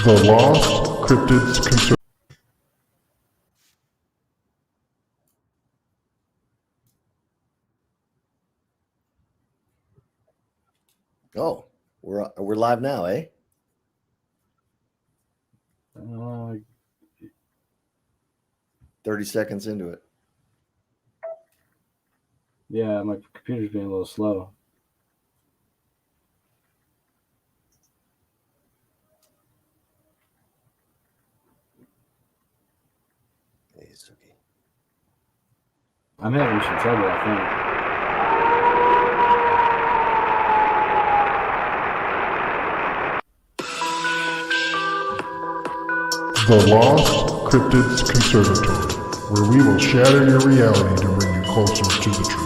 The Lost Cryptids Conservatory. Oh, we're live now, eh? 30 seconds into it. Yeah, my computer's being a little slow. Hey, it's okay. I'm having some trouble, I think. The Lost Cryptids Conservatory, where we will shatter your reality to bring you closer to the truth.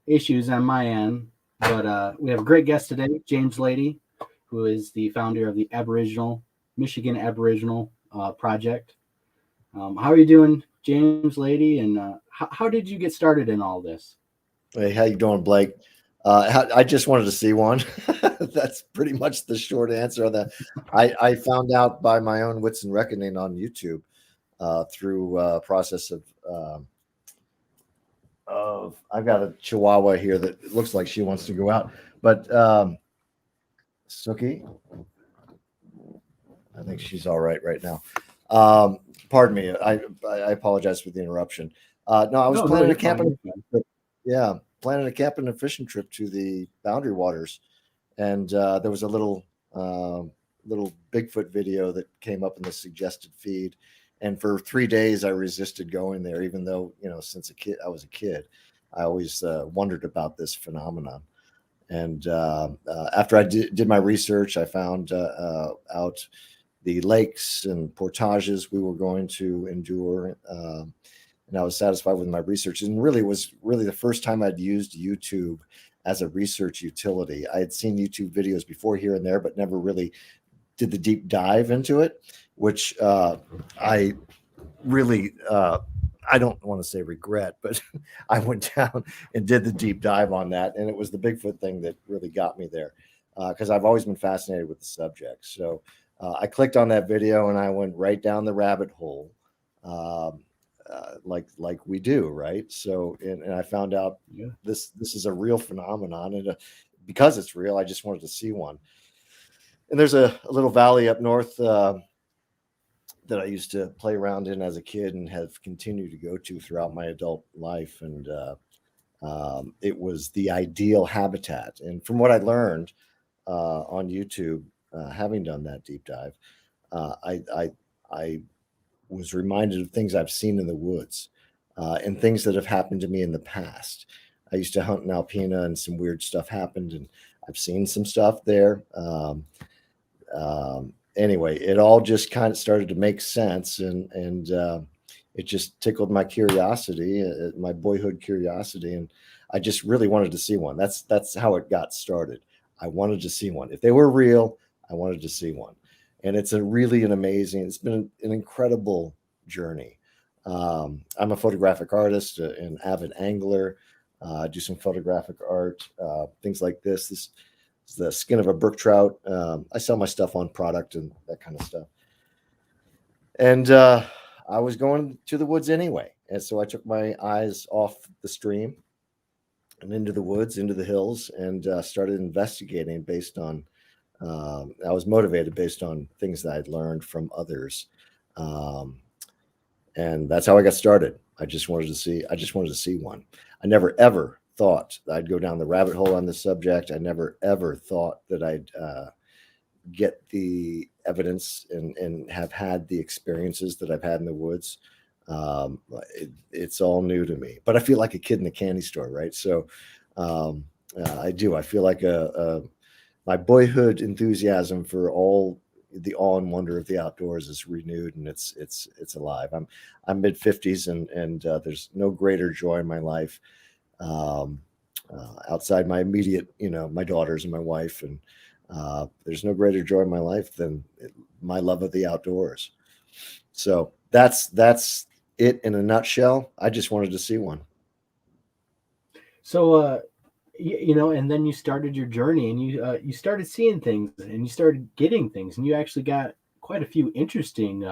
Issues on my end, but we have a great guest today, James Lady, who is the founder of the Michigan Aboriginal Project. How are you doing, James Lady, and how did you get started in all this? Hey, how you doing, Blake? I just wanted to see one. That's pretty much the short answer on that. I found out by my own wits and reckoning on YouTube through a process of I've got a Chihuahua here that looks like she wants to go out, but Suki, I think she's all right now. Pardon me. I apologize for the interruption. No, I was planning a camping. Yeah, planning a camping and fishing trip to the Boundary Waters, and there was a little Bigfoot video that came up in the suggested feed. And for 3 days, I resisted going there, even though, since I was a kid, I always wondered about this phenomenon. And after I did my research, I found out the lakes and portages we were going to endure. And I was satisfied with my research. And really, it was really the first time I'd used YouTube as a research utility. I had seen YouTube videos before here and there, but never really did the deep dive into it, which I really, I don't want to say regret, but I went down and did the deep dive on that. And it was the Bigfoot thing that really got me there because I've always been fascinated with the subject. So I clicked on that video and I went right down the rabbit hole, like we do, right? So, and I found out this is a real phenomenon, and because it's real, I just wanted to see one. And there's a little valley up north that I used to play around in as a kid and have continued to go to throughout my adult life. And It was the ideal habitat. And from what I learned on YouTube, having done that deep dive, I was reminded of things I've seen in the woods and things that have happened to me in the past. I used to hunt in Alpena, and some weird stuff happened, and I've seen some stuff there. Anyway, it all just kind of started to make sense, and it just tickled my curiosity, my boyhood curiosity, and I just really wanted to see one. That's how it got started. I wanted to see one. If they were real, I wanted to see one, and it's it's been an incredible journey. I'm a photographic artist, an avid angler. I do some photographic art, things like this. This is the skin of a brook trout. I sell my stuff on product and that kind of stuff. And I was going to the woods anyway. And so I took my eyes off the stream and into the woods, into the hills, and started investigating based on, I was motivated based on things that I'd learned from others. And that's how I got started. I just wanted to see one. I never ever thought that I'd go down the rabbit hole on this subject. I never ever thought that I'd get the evidence and have had the experiences that I've had in the woods. It's all new to me, but I feel like a kid in the candy store, right? So I do. I feel like my boyhood enthusiasm for all the awe and wonder of the outdoors is renewed, and it's alive. I'm mid-50s, and there's no greater joy in my life outside my immediate, my daughters and my wife, and there's no greater joy in my life than my love of the outdoors. So that's it in a nutshell. I just wanted to see one. So and then you started your journey, and you started seeing things, and you started getting things, and you actually got quite a few interesting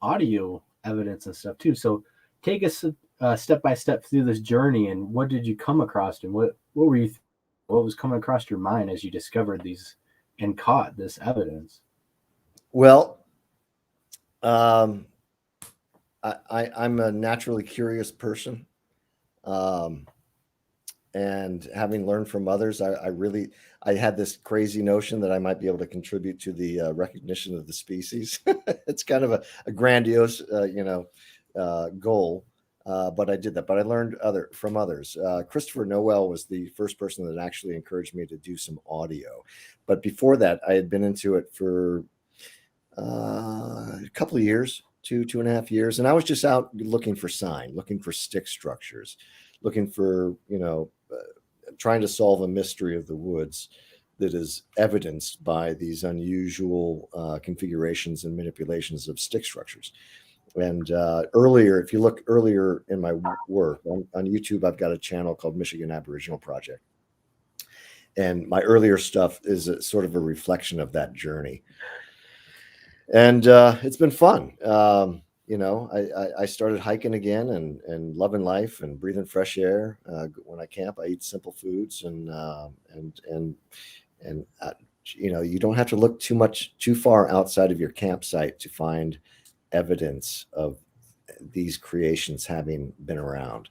audio evidence and stuff too. So take us step by step through this journey, and what did you come across, and what were you what was coming across your mind as you discovered these and caught this evidence? Well, I'm a naturally curious person. And having learned from others, I had this crazy notion that I might be able to contribute to the recognition of the species. It's kind of a grandiose, goal, but I did that. But I learned from others. Christopher Noel was the first person that actually encouraged me to do some audio. But before that, I had been into it for a couple of years, 2.5 years, and I was just out looking for stick structures, looking for, trying to solve a mystery of the woods that is evidenced by these unusual configurations and manipulations of stick structures. And if you look earlier in my work on YouTube, I've got a channel called Michigan Aboriginal Project. And my earlier stuff is sort of a reflection of that journey. And it's been fun. I started hiking again and loving life and breathing fresh air. When I camp, I eat simple foods, and you don't have to look too far outside of your campsite to find evidence of these creations having been around.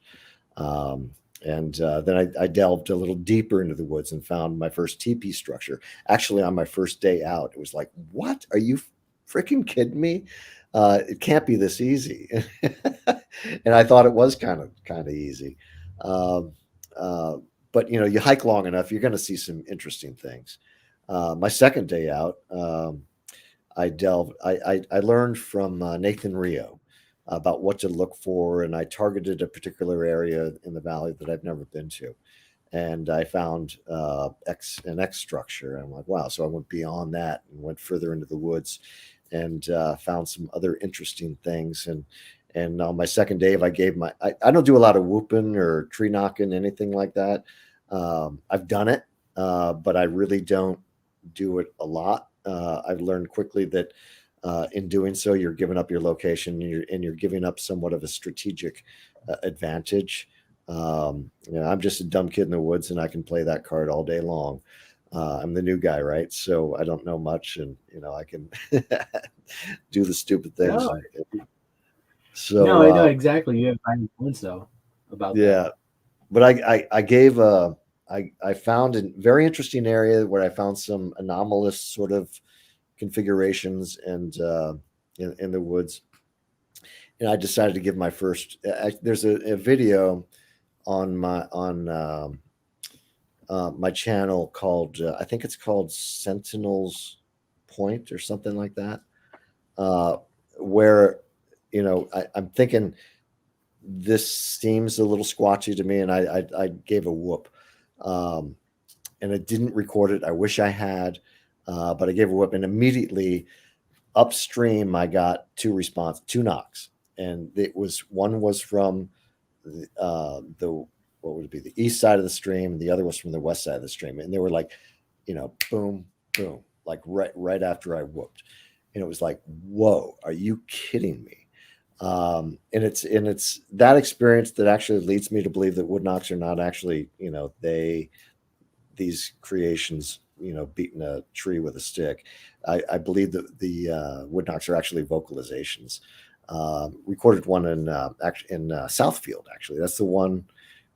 Then I delved a little deeper into the woods and found my first teepee structure. Actually, on my first day out, it was like, what? Are you freaking kidding me? It can't be this easy. And I thought it was kind of easy. But you hike long enough, you're going to see some interesting things. My second day out, I learned from Nathan Rio about what to look for, and I targeted a particular area in the valley that I've never been to. And I found an X structure. And I'm like, wow. So I went beyond that and went further into the woods and found some other interesting things. And on my second day, I don't do a lot of whooping or tree knocking, anything like that. I've done it, but I really don't do it a lot. I've learned quickly that in doing so, you're giving up your location, and you're giving up somewhat of a strategic advantage. I'm just a dumb kid in the woods, and I can play that card all day long. I'm the new guy, right? So I don't know much, and I can do the stupid things. No, I know exactly. You have fine points though about that. but I gave I found a very interesting area where I found some anomalous sort of configurations and in the woods, and I decided to give my first. There's a video on my channel called I think it's called Sentinel's Point or something like that, where I'm thinking this seems a little squatchy to me, and I gave a whoop, and I didn't record it. I wish I had, but I gave a whoop, and immediately upstream I got two knocks, and one was from the what would it be, the east side of the stream, and the other was from the west side of the stream, and they were like, boom, boom, like right after I whooped, and it was like, whoa, are you kidding me? And it's that experience that actually leads me to believe that wood knocks are not actually, these creations, beating a tree with a stick. I believe that the wood knocks are actually vocalizations. Recorded one in Southfield. Actually, that's the one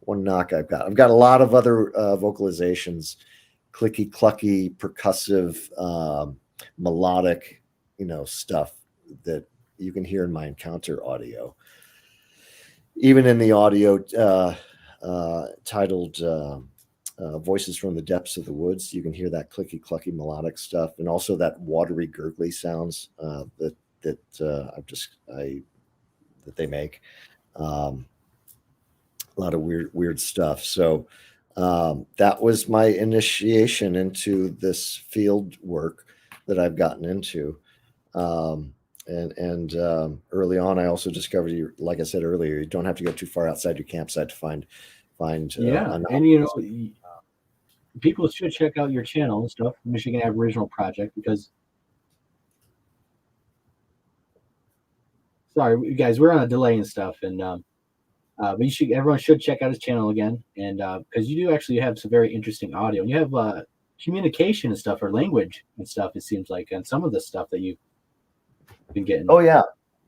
knock I've got. I've got a lot of other vocalizations, clicky clucky, percussive, melodic, stuff that you can hear in my encounter audio. Even in the audio titled Voices from the Depths of the Woods, you can hear that clicky clucky melodic stuff, and also that watery gurgly sounds that they make. A lot of weird stuff. So that was my initiation into this field work that I've gotten into. And early on, I also discovered, like I said earlier, you don't have to go too far outside your campsite to find. And people should check out your channel and stuff, Michigan Aboriginal Project, because. Sorry, guys, we're on a delay and stuff, and but everyone should check out his channel again, and because you do actually have some very interesting audio, and you have communication and stuff, or language and stuff. It seems like, and some of the stuff that you've been getting. Oh yeah,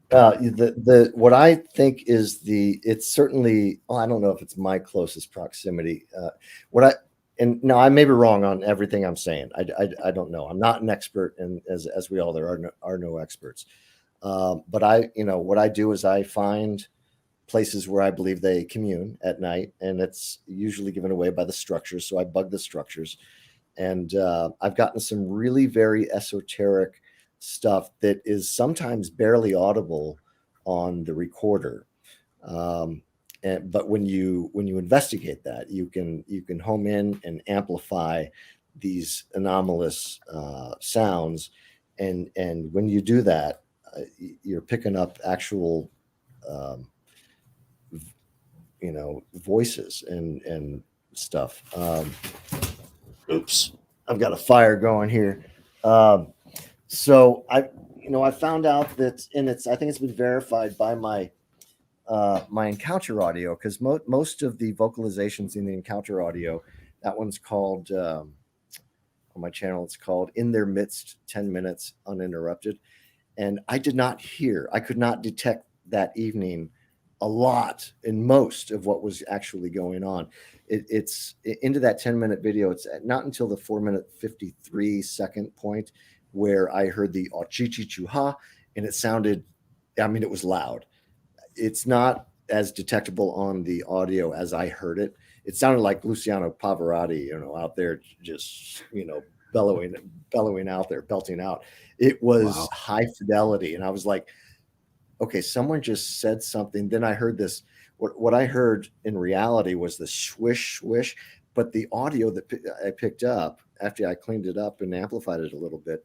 the what I think is it's certainly. Well, I don't know if it's my closest proximity. And no, I may be wrong on everything I'm saying. I don't know. I'm not an expert, and as we all, there are no experts. But what I do is I find places where I believe they commune at night, and it's usually given away by the structures. So I bug the structures, and I've gotten some really very esoteric stuff that is sometimes barely audible on the recorder. But when you investigate that, you can home in and amplify these anomalous sounds, and when you do that, you're picking up actual, voices and stuff. Oops, I've got a fire going here. So I found out that, and I think it's been verified by my encounter audio, because most of the vocalizations in the encounter audio, that one's called on my channel, it's called In Their Midst 10 Minutes Uninterrupted. And I could not detect that evening a lot in most of what was actually going on. It's into that 10-minute video. It's not until the 4-minute 53-second point where I heard the "Ochichichuha," and it sounded, it was loud. It's not as detectable on the audio as I heard it. It sounded like Luciano Pavarotti, out there just, bellowing out there, belting out. It was high fidelity. And I was like, okay, someone just said something. Then I heard this. What I heard in reality was the swish, swish. But the audio that I picked up after I cleaned it up and amplified it a little bit,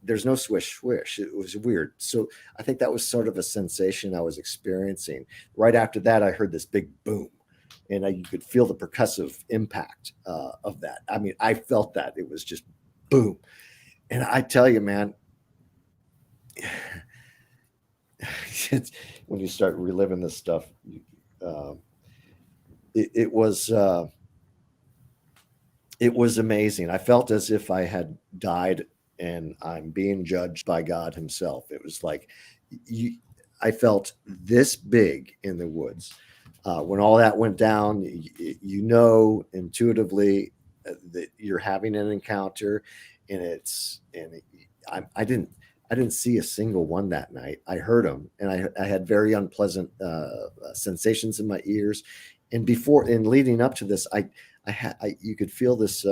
there's no swish, swish. It was weird. So I think that was sort of a sensation I was experiencing. Right after that, I heard this big boom. And you could feel the percussive impact of that. I felt that. It was just boom. And I tell you, man, when you start reliving this stuff, it was amazing. I felt as if I had died and I'm being judged by God himself. It was like I felt this big in the woods. When all that went down, you know intuitively that you're having an encounter, and I didn't see a single one that night. I heard them, and I had very unpleasant sensations in my ears. And leading up to this, you could feel this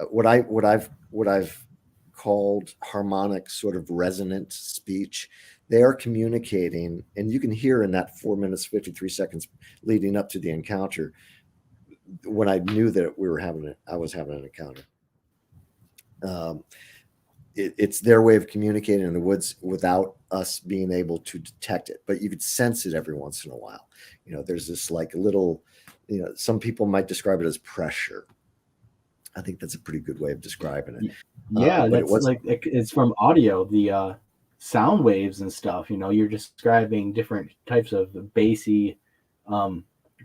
what I've called harmonic sort of resonant speech. They are communicating, and you can hear in that 4 minutes 53 seconds leading up to the encounter when I knew that I was having an encounter. It's their way of communicating in the woods without us being able to detect it, but you could sense it every once in a while. There's this like little, some people might describe it as pressure. I think that's a pretty good way of describing it. Yeah, it's from audio, the sound waves and stuff. You're describing different types of bassy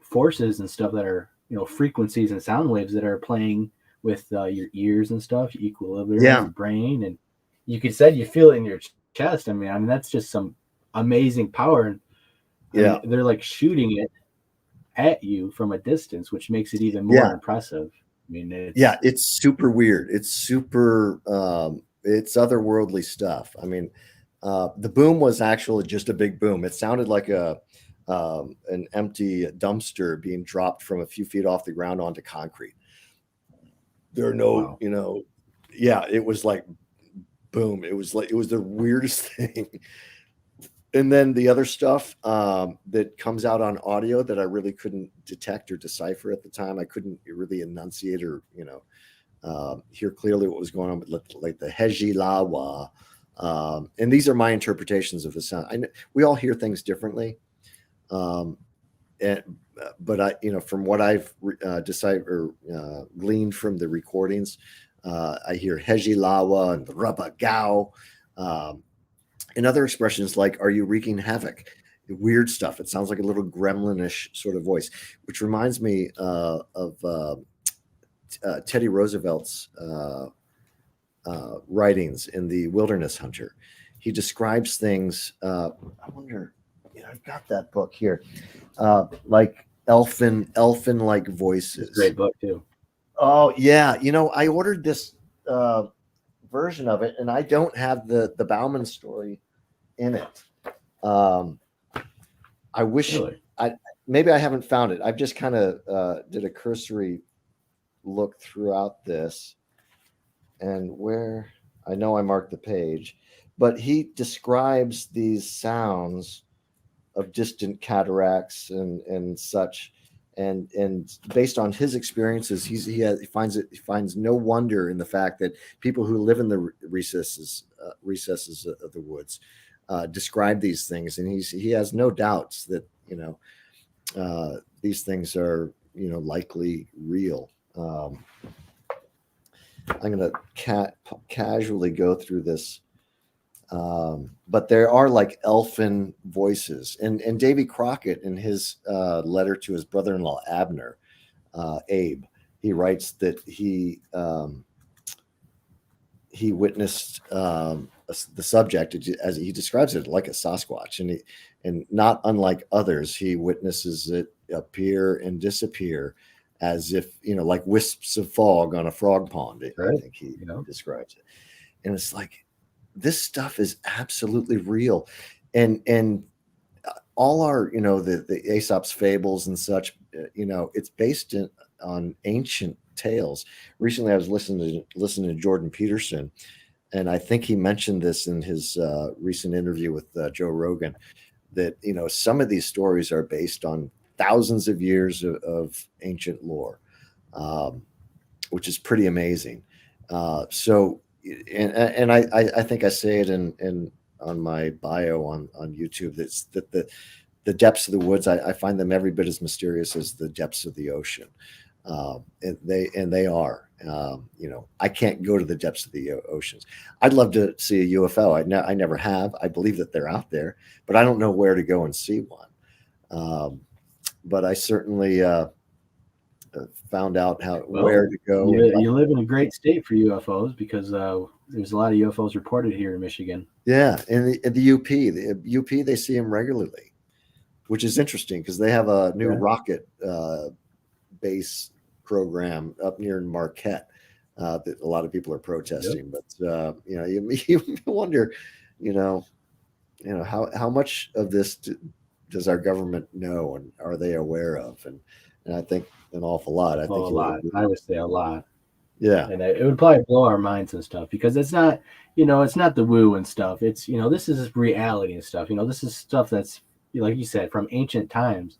forces and stuff that are, frequencies and sound waves that are playing with your ears and stuff, equilibrium, your brain, and you feel it in your chest. I mean, that's just some amazing power. And they're like shooting it at you from a distance, which makes it even more impressive. I mean, it's super weird. It's super, it's otherworldly stuff. I mean, the boom was actually just a big boom. It sounded like an empty dumpster being dropped from a few feet off the ground onto concrete. There are no, it was like boom. It was the weirdest thing. And then the other stuff that comes out on audio that I really couldn't detect or decipher at the time. I couldn't really enunciate or, hear clearly what was going on, but like the Heji Lawa. And these are my interpretations of the sound. We all hear things differently. But from what I've decided or gleaned from the recordings, I hear Heji Lawa and the Rubba Gao. And other expressions like, are you wreaking havoc? Weird stuff. It sounds like a little gremlinish sort of voice, which reminds me of Teddy Roosevelt's writings in The Wilderness Hunter. He describes things, I wonder, I've got that book here, like elfin-like voices. Great book too. Oh yeah. I ordered this version of it, and I don't have the Bauman story in it. I wish maybe I haven't found it. I've just kind of did a cursory look throughout this, and where I know I marked the page, but he describes these sounds of distant cataracts and such, and based on his experiences, he finds no wonder in the fact that people who live in the recesses of the woods describe these things, and he has no doubts that these things are likely real. I'm going to casually go through this, but there are like elfin voices, and Davy Crockett in his letter to his brother-in-law Abner, Abe, he writes that he witnessed the subject, as he describes it, like a Sasquatch, and not unlike others, he witnesses it appear and disappear as if like wisps of fog on a frog pond. I think he describes it, and it's like, this stuff is absolutely real, and all our the Aesop's fables and such, it's based on ancient tales. Recently, I was listening to Jordan Peterson, and I think he mentioned this in his recent interview with Joe Rogan, that some of these stories are based on thousands of years of ancient lore, which is pretty amazing. So, and I think I say it in on my bio on YouTube, that the depths of the woods, I find them every bit as mysterious as the depths of the ocean. And they are. I can't go to the depths of the oceans. I'd love to see a UFO. I never have. I believe that they're out there, but I don't know where to go and see one. But I certainly found out where to go. You live in a great state for UFOs, because there's a lot of UFOs reported here in Michigan. Yeah, and the UP, they see them regularly. which is interesting because they have a new rocket base program up near Marquette that a lot of people are protesting. But you wonder, how much of this does our government know, and are they aware of? And I think an awful lot. A lot. I would say a lot. Yeah. And it would probably blow our minds and stuff, because it's not, it's not the woo and stuff. It's, this is reality and stuff. This is stuff that's, like you said, from ancient times.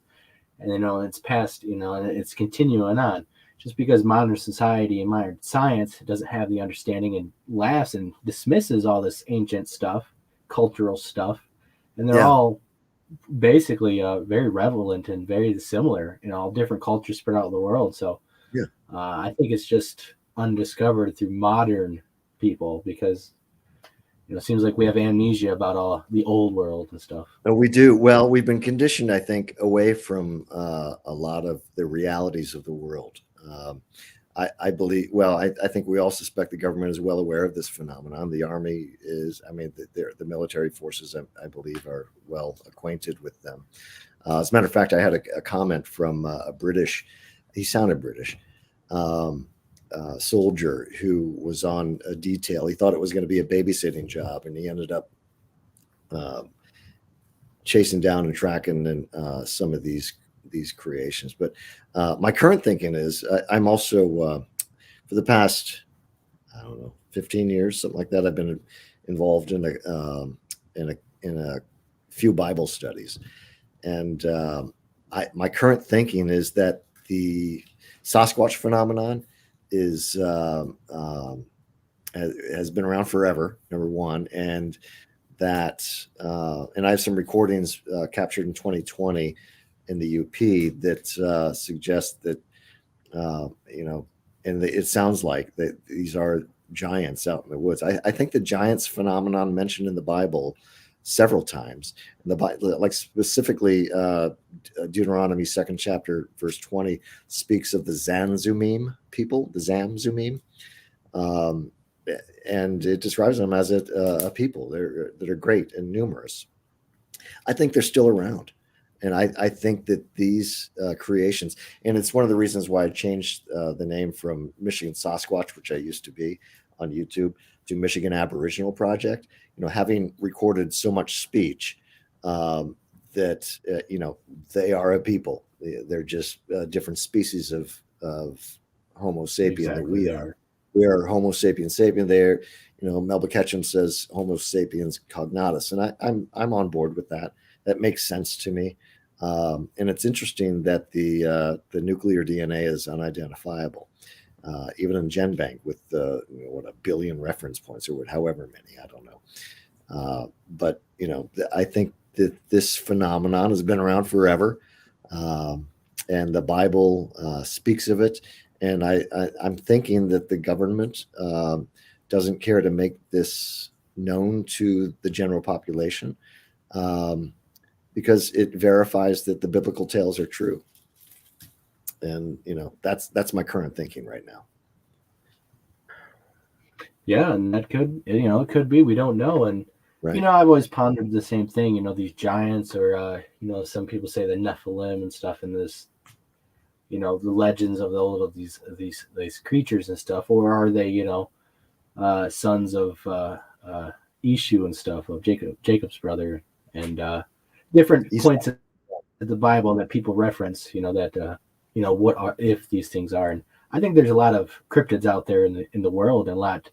And, it's past, and it's continuing on. Just because modern society and modern science doesn't have the understanding and laughs and dismisses all this ancient stuff, cultural stuff. And they're all basically very relevant and very similar in all different cultures spread out in the world. So I think it's just undiscovered through modern people, because it seems like we have amnesia about all the old world and stuff. Oh, we do. Well, we've been conditioned, I think, away from a lot of the realities of the world. I believe, I think we all suspect the government is well aware of this phenomenon. The Army is, the military forces, I believe, are well acquainted with them. As a matter of fact, I had a comment from a British, he sounded British, soldier who was on a detail. He thought it was going to be a babysitting job, and he ended up chasing down and tracking some of these creations. But my current thinking is I'm also for the past 15 years, something like that, I've been involved in a few Bible studies, and my current thinking is that the Sasquatch phenomenon has been around forever, number one, and that and I have some recordings captured in 2020 in the UP that suggest that and it sounds like that these are giants out in the woods. I think the giants phenomenon mentioned in the Bible several times, like specifically Deuteronomy 2nd chapter verse 20 speaks of the Zanzumim people, the Zamzumim, and it describes them as a people that are great and numerous. I think they're still around. And I think that these creations, and it's one of the reasons why I changed the name from Michigan Sasquatch, which I used to be on YouTube, to Michigan Aboriginal Project. Having recorded so much speech that they are a people. They're just different species of Homo sapien that we are. We are Homo sapiens sapien. They're, Melba Ketchum says Homo sapiens cognatus, and I'm on board with that. That makes sense to me. And it's interesting that the nuclear DNA is unidentifiable, even in GenBank with a billion reference points or however many, I don't know. But I think that this phenomenon has been around forever, and the Bible speaks of it. And I'm thinking that the government doesn't care to make this known to the general population. Because it verifies that the biblical tales are true. And, that's my current thinking right now. Yeah. And that could, it could be, we don't know. And, I've always pondered the same thing, these giants or, some people say the Nephilim and stuff in this, the legends of these creatures and stuff, or are they, sons of Eshu and stuff, of Jacob's brother, and, different points of the Bible that people reference, that what are, if these things are. And I think there's a lot of cryptids out there in the world, and a lot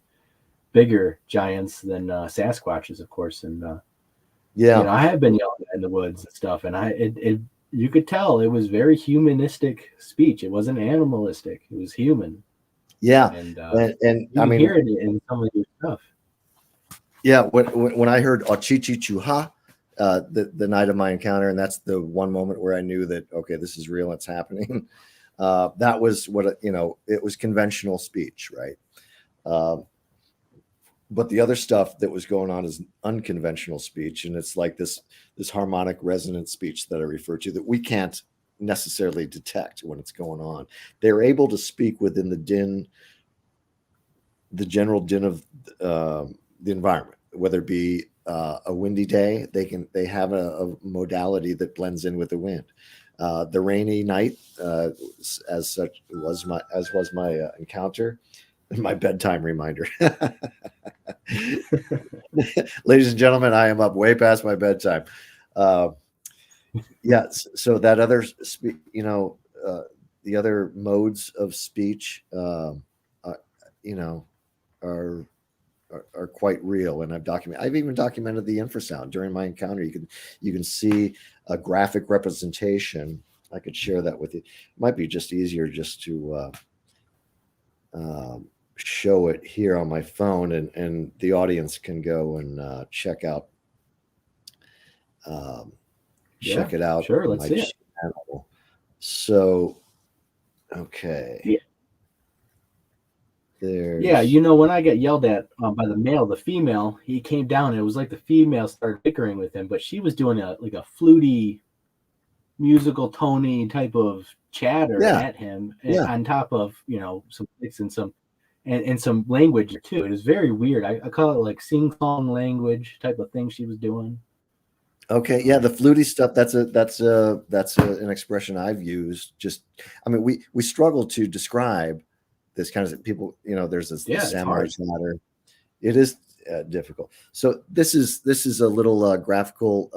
bigger giants than Sasquatches, of course. And I have been yelled at in the woods and stuff, and you could tell it was very humanistic speech. It wasn't animalistic; it was human. Yeah, and you hear it in some of your stuff. Yeah, when I heard Ochichi Chuha. The night of my encounter, and that's the one moment where I knew that, okay, this is real, it's happening. That was what, it was conventional speech, right? But the other stuff that was going on is unconventional speech, and it's like this harmonic resonant speech that I refer to that we can't necessarily detect when it's going on. They're able to speak within the general din of the environment, whether it be a windy day, they have a modality that blends in with the wind. The rainy night, as such, was my encounter, my bedtime reminder. Ladies and gentlemen, I am up way past my bedtime. Yeah, so that other, the other modes of speech, are quite real, and I've even documented the infrasound during my encounter. You can see a graphic representation. I could share that with you. It might be just easier just to show it here on my phone, and the audience can go and check out. Check it out. Sure, let's see it. Channel. So, okay. Yeah. There's... Yeah, when I got yelled at by the male, the female, he came down, and it was like the female started bickering with him, but she was doing a fluty, musical, tony type of chatter at him, on top of some clicks and some language too. It was very weird. I call it like sing-song language type of thing she was doing. Okay, yeah, the fluty stuff. That's an expression I've used. We struggle to describe this kind of people. There's this samurai chatter. It is difficult. So this is a little graphical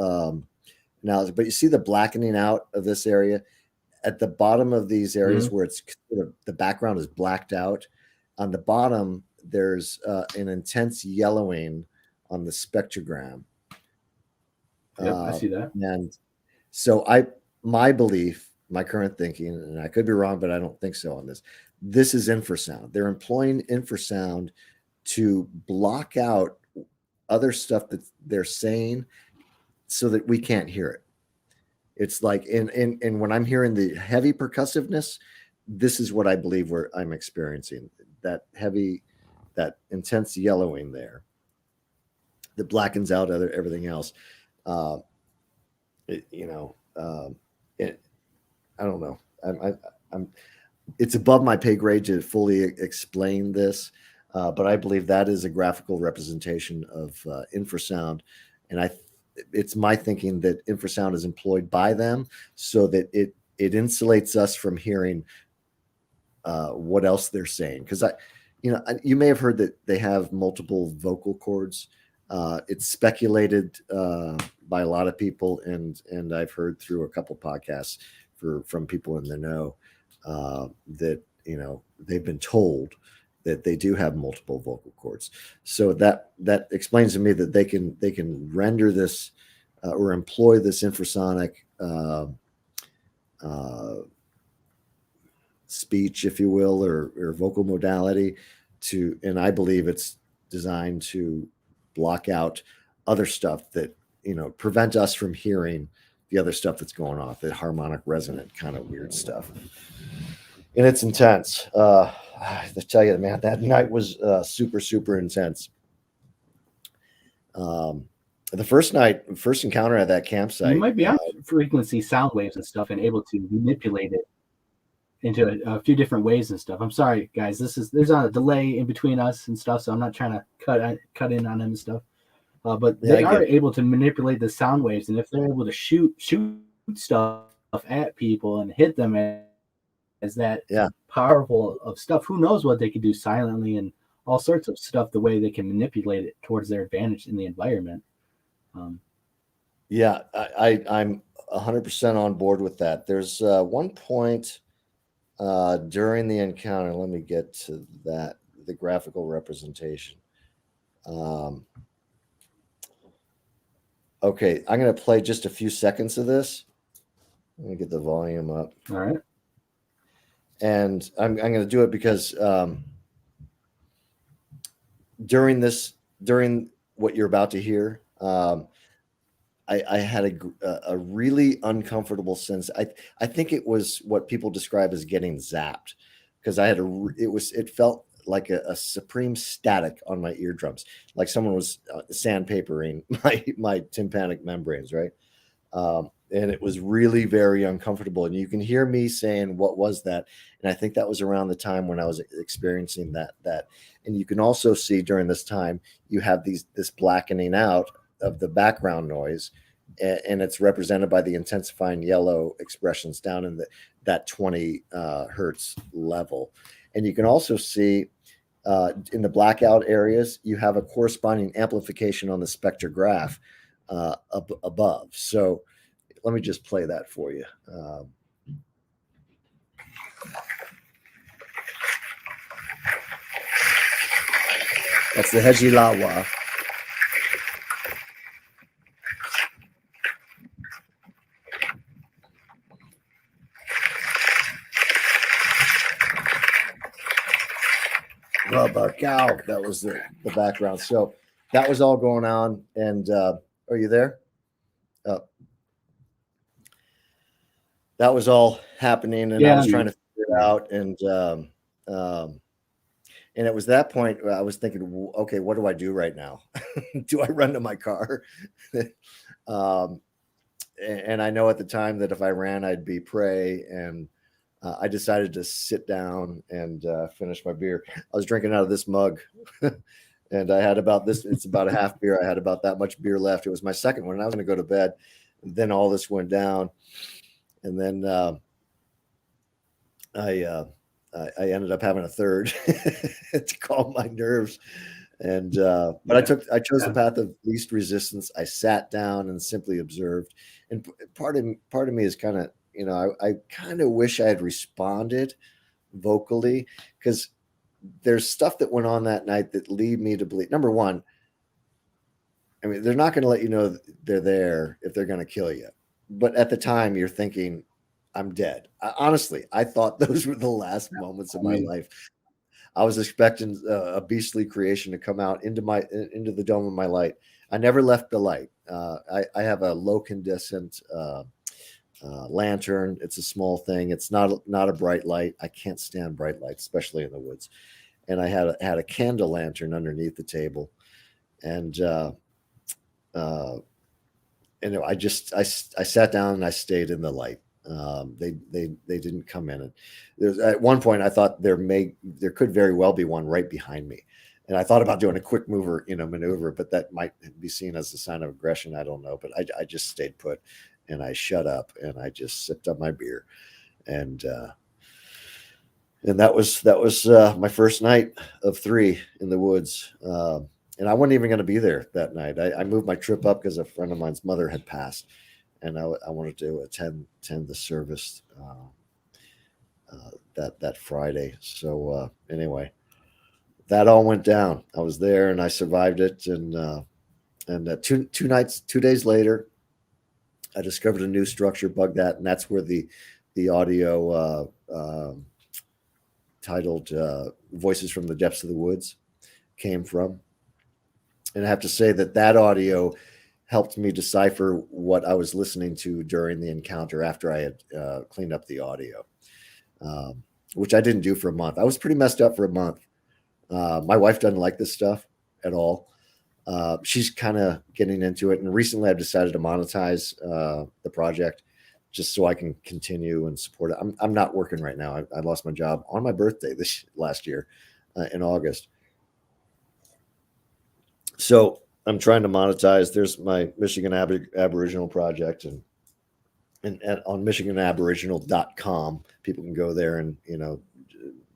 analysis. But you see the blackening out of this area at the bottom of these areas where it's the background is blacked out. On the bottom, there's an intense yellowing on the spectrogram. I see that. And so my belief, my current thinking, and I could be wrong, but I don't think so on this. This is infrasound. They're employing infrasound to block out other stuff that they're saying so that we can't hear it. It's like in when I'm hearing the heavy percussiveness, this is what I believe I'm experiencing. That intense yellowing there that blackens out everything else. I don't know. It's above my pay grade to fully explain this, but I believe that is a graphical representation of infrasound, and it's my thinking that infrasound is employed by them so that it insulates us from hearing what else they're saying. Because you may have heard that they have multiple vocal cords. It's speculated by a lot of people, and I've heard through a couple podcasts from people in the know that they've been told that they do have multiple vocal cords. So that explains to me that they can render this or employ this infrasonic speech, if you will, or vocal modality and I believe it's designed to block out other stuff that prevent us from hearing the other stuff that's going on, the harmonic resonant kind of weird stuff. And it's intense. I tell you, man, that night was super, super intense. The first encounter at that campsite, you might be on frequency sound waves and stuff and able to manipulate it into a few different ways and stuff. I'm sorry, guys. There's a delay in between us and stuff, so I'm not trying to cut in on them and stuff. But they are able to manipulate the sound waves, and if they're able to shoot stuff at people and hit them as that powerful of stuff, who knows what they could do silently and all sorts of stuff, the way they can manipulate it towards their advantage in the environment. I'm 100% on board with that. There's one point during the encounter. Let me get to that, the graphical representation. Okay, I'm going to play just a few seconds of this. Let me get the volume up. All right. And I'm going to do it because during what you're about to hear, I had a really uncomfortable sense. I think it was what people describe as getting zapped, because it felt like a supreme static on my eardrums, like someone was sandpapering my tympanic membranes, right? And it was really very uncomfortable. And you can hear me saying, "What was that?" And I think that was around the time when I was experiencing that. And you can also see during this time, you have this blackening out the background noise, and it's represented by the intensifying yellow expressions down in that 20 hertz level. And you can also see in the blackout areas, you have a corresponding amplification on the spectrograph above. So let me just play that for you. That's the Hejilawa. Cow. That was the background. So that was all going on. And are you there? That was all happening, and I was trying to figure it out. And it was that point where I was thinking, okay, what do I do right now? Do I run to my car? And I know at the time that if I ran, I'd be prey. And I decided to sit down and finish my beer. I was drinking out of this mug, and I had about this. It's about a half beer. I had about that much beer left. It was my second one, and I was going to go to bed. And then all this went down, and then I ended up having a third to calm my nerves. And but I chose the path of least resistance. I sat down and simply observed. And part of me is kind of, I kind of wish I had responded vocally, because there's stuff that went on that night that lead me to believe. Number one, I mean, they're not going to let you know they're there if they're going to kill you. But at the time, you're thinking, I'm dead. Honestly, I thought those were the last moments of my life. I was expecting a beastly creation to come out into the dome of my light. I never left the light. I have a low incandescent lantern. It's a small thing. It's not a bright light. I can't stand bright lights, especially in the woods. And I had a candle lantern underneath the table, and I sat down and I stayed in the light. They didn't come in, and there's at one point I thought there could very well be one right behind me, and I thought about doing a quick maneuver, but that might be seen as a sign of aggression. I don't know, but I just stayed put, and I shut up, and I just sipped up my beer, and that was my first night of 3 in the woods. And I wasn't even going to be there that night. I moved my trip up because a friend of mine's mother had passed, and I wanted to attend the service that Friday. So anyway, that all went down. I was there, and I survived it. And 2 days later, I discovered a new structure, bugged that, and that's where the audio titled "Voices from the Depths of the Woods" came from. And I have to say that audio helped me decipher what I was listening to during the encounter after I had cleaned up the audio, which I didn't do for a month. I was pretty messed up for a month. My wife doesn't like this stuff at all. She's kind of getting into it. And recently I've decided to monetize the project just so I can continue and support it. I'm not working right now. I lost my job on my birthday last year in August. So I'm trying to monetize. There's my Michigan Aboriginal Project, and on MichiganAboriginal.com, people can go there and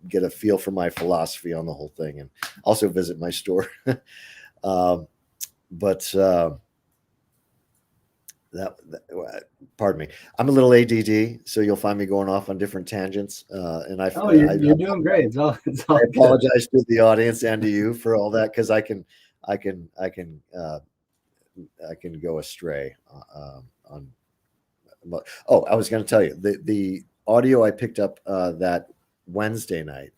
get a feel for my philosophy on the whole thing, and also visit my store. Pardon me. I'm a little ADD, so you'll find me going off on different tangents. And you're doing great. It's all I apologize to the audience and to you for all that, because I can go astray on. Oh, I was going to tell you the audio I picked up that Wednesday night.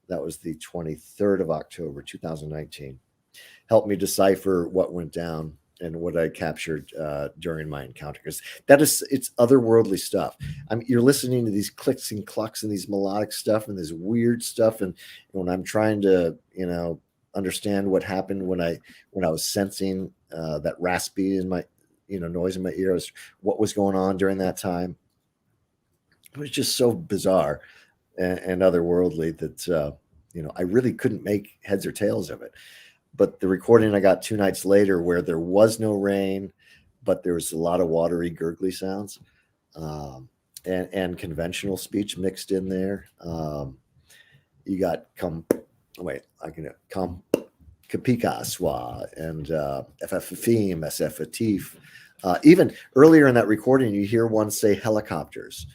That was the 23rd of October, 2019. Helped me decipher what went down and what I captured during my encounter, because it's otherworldly stuff. I mean, you're listening to these clicks and clucks and these melodic stuff and this weird stuff, and when I'm trying to understand what happened when I was sensing that raspy in my noise in my ears, what was going on during that time. It was just so bizarre and otherworldly that I really couldn't make heads or tails of it. But the recording I got 2 nights later, where there was no rain, but there was a lot of watery, gurgly sounds, and conventional speech mixed in there. You got come Kapika Swa and FFFim, SFatif. Even earlier in that recording, you hear one say helicopters,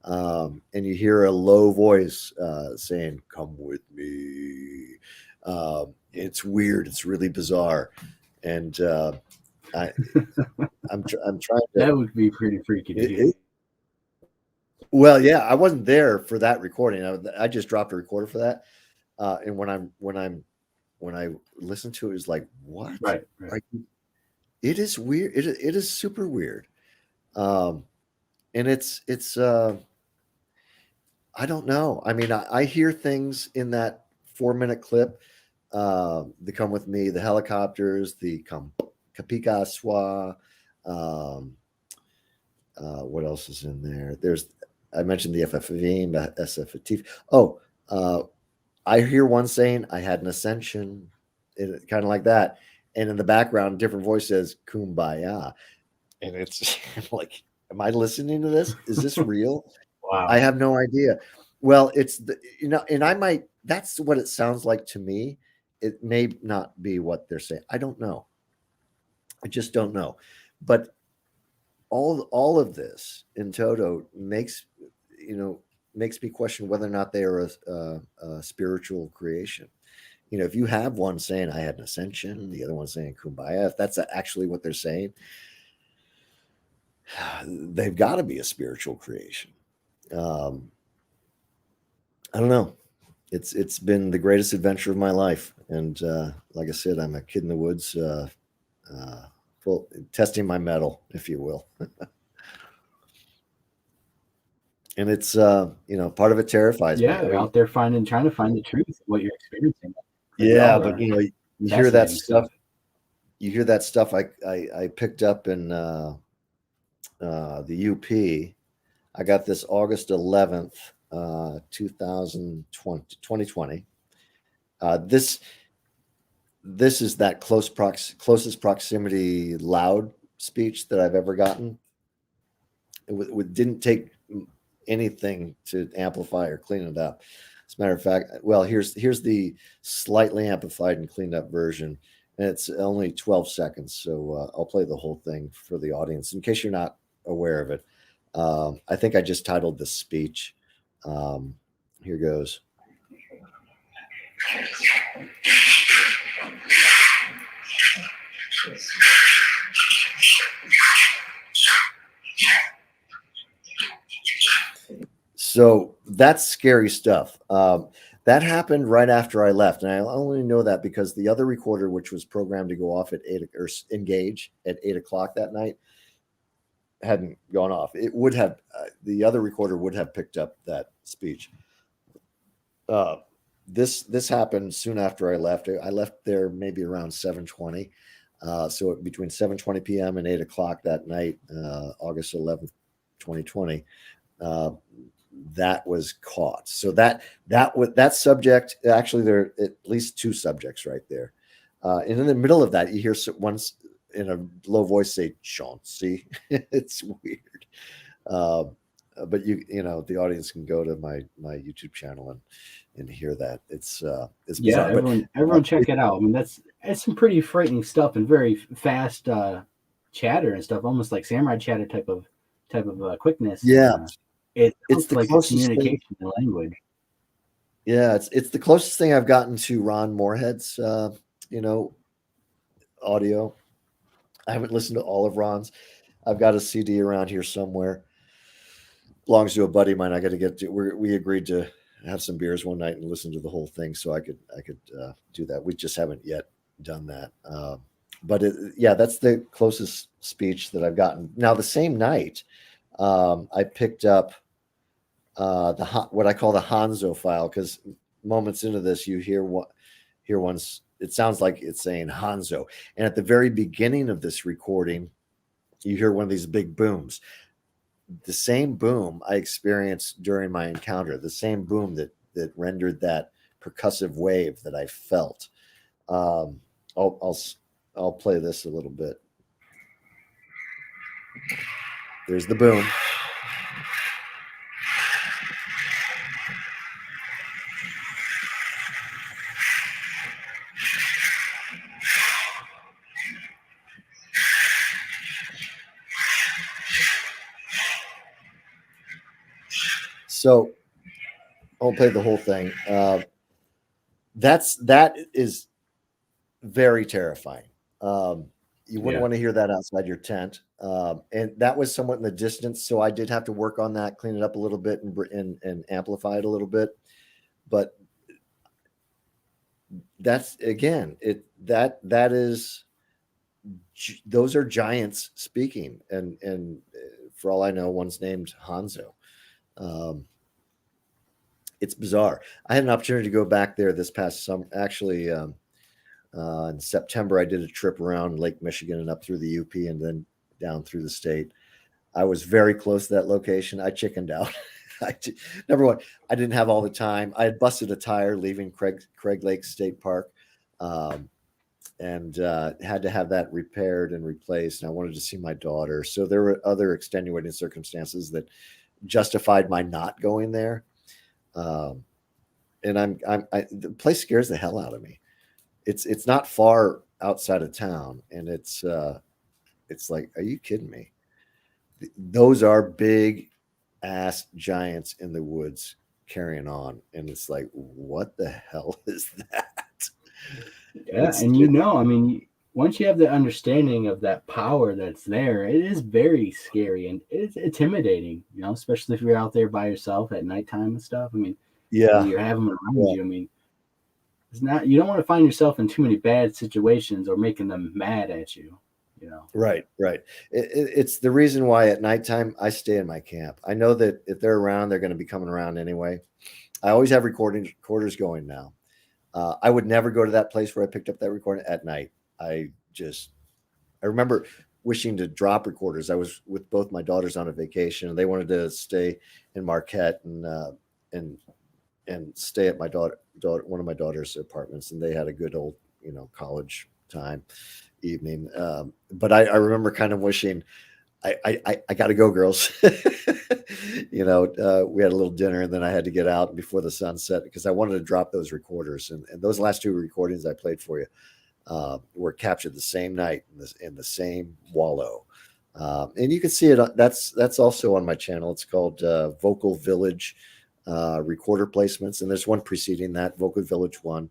and you hear a low voice saying, "Come with me." It's weird. It's really bizarre, and I'm trying to. That would be pretty freaky. Well, yeah, I wasn't there for that recording. I just dropped a recorder for that, and when I listened to it, it was like, what? Right. It is weird. It is super weird, and it's I don't know. I mean, I hear things in that 4-minute clip. The Come With Me, the helicopters, the Kapika Swa. What else is in there? I mentioned the FFVM, SFatif. Oh, I hear one saying, "I had an ascension," kind of like that. And in the background, different voice says, "Kumbaya." And it's like, am I listening to this? Is this real? Wow. I have no idea. Well, and that's what it sounds like to me. It may not be what they're saying. I don't know. I just don't know. But all of this in toto makes me question whether or not they are a spiritual creation. If you have one saying, "I had an ascension," the other one saying, "Kumbaya," if that's actually what they're saying, they've got to be a spiritual creation. I don't know. It's been the greatest adventure of my life, and like I said, I'm a kid in the woods, testing my mettle, if you will. And it's part of it terrifies me. Yeah, out there trying to find the truth of what you're experiencing. Yeah, but you hear that stuff. You hear that stuff. I picked up in the UP. I got this August 11th, 2020. This is that closest proximity loud speech that I've ever gotten. It didn't take anything to amplify or clean it up. As a matter of fact, well, here's the slightly amplified and cleaned up version, and it's only 12 seconds. So I'll play the whole thing for the audience in case you're not aware of it. I think I just titled this speech. Here goes. So that's scary stuff. That happened right after I left, and I only know that because the other recorder, which was programmed to go off at 8 or engage at 8 o'clock that night, hadn't gone off. It would have the other recorder would have picked up that speech. This happened soon after I left. I left there maybe around 7:20. So between 7:20 p.m. and 8 o'clock that night, August 11th, 2020. That was caught. So that subject, actually, there are at least 2 subjects right there. And in the middle of that, you hear once in a low voice say "Chauncey." It's weird. But the audience can go to my YouTube channel and hear that. It's bizarre. Everyone check it out. I mean, that's some pretty frightening stuff and very fast chatter and stuff, almost like samurai chatter type of quickness. Yeah. It's like communication in language. Yeah, it's the closest thing I've gotten to Ron Moorhead's audio. I haven't listened to all of Ron's. I've got a CD around here somewhere. Belongs to a buddy of mine. I got to get to. We agreed to have some beers one night and listen to the whole thing, so I could do that. We just haven't yet done that. But that's the closest speech that I've gotten. Now, the same night, I picked up what I call the Hanzo file, because moments into this, you hear one's. It sounds like it's saying Hanzo, and at the very beginning of this recording, you hear one of these big booms. The same boom I experienced during my encounter, the same boom that rendered that percussive wave that I felt. I'll play this a little bit. There's the boom. So I'll play the whole thing. That is very terrifying. You wouldn't want to hear that outside your tent. And that was somewhat in the distance, so I did have to work on that, clean it up a little bit, and amplify it a little bit. But that's again, that is, those are giants speaking, and for all I know, one's named Hanzo. It's bizarre. I had an opportunity to go back there this past summer. Actually, in September, I did a trip around Lake Michigan and up through the UP and then down through the state. I was very close to that location. I chickened out. Number one, I didn't have all the time. I had busted a tire leaving Craig Lake State Park, and had to have that repaired and replaced. And I wanted to see my daughter. So there were other extenuating circumstances that justified my not going there. And the place scares the hell out of me. It's not far outside of town, and it's like, are you kidding me? Those are big ass giants in the woods carrying on, and it's like, what the hell is that? Yeah, I mean, once you have the understanding of that power that's there, it is very scary and it's intimidating, especially if you're out there by yourself at nighttime and stuff. I mean, yeah, you have them around you. I mean, you don't want to find yourself in too many bad situations or making them mad at you. Right. It's the reason why at nighttime I stay in my camp. I know that if they're around, they're going to be coming around anyway. I always have recorders going now. I would never go to that place where I picked up that recording at night. I remember wishing to drop recorders. I was with both my daughters on a vacation, and they wanted to stay in Marquette and stay at one of my daughter's apartments, and they had a good old college time evening. But I remember kind of wishing I got to go, girls. We had a little dinner, and then I had to get out before the sun set because I wanted to drop those recorders. And those last two recordings I played for you were captured the same night in the same wallow. And you can see it. That's also on my channel. It's called Vocal Village Recorder Placements. And there's one preceding that, Vocal Village 1,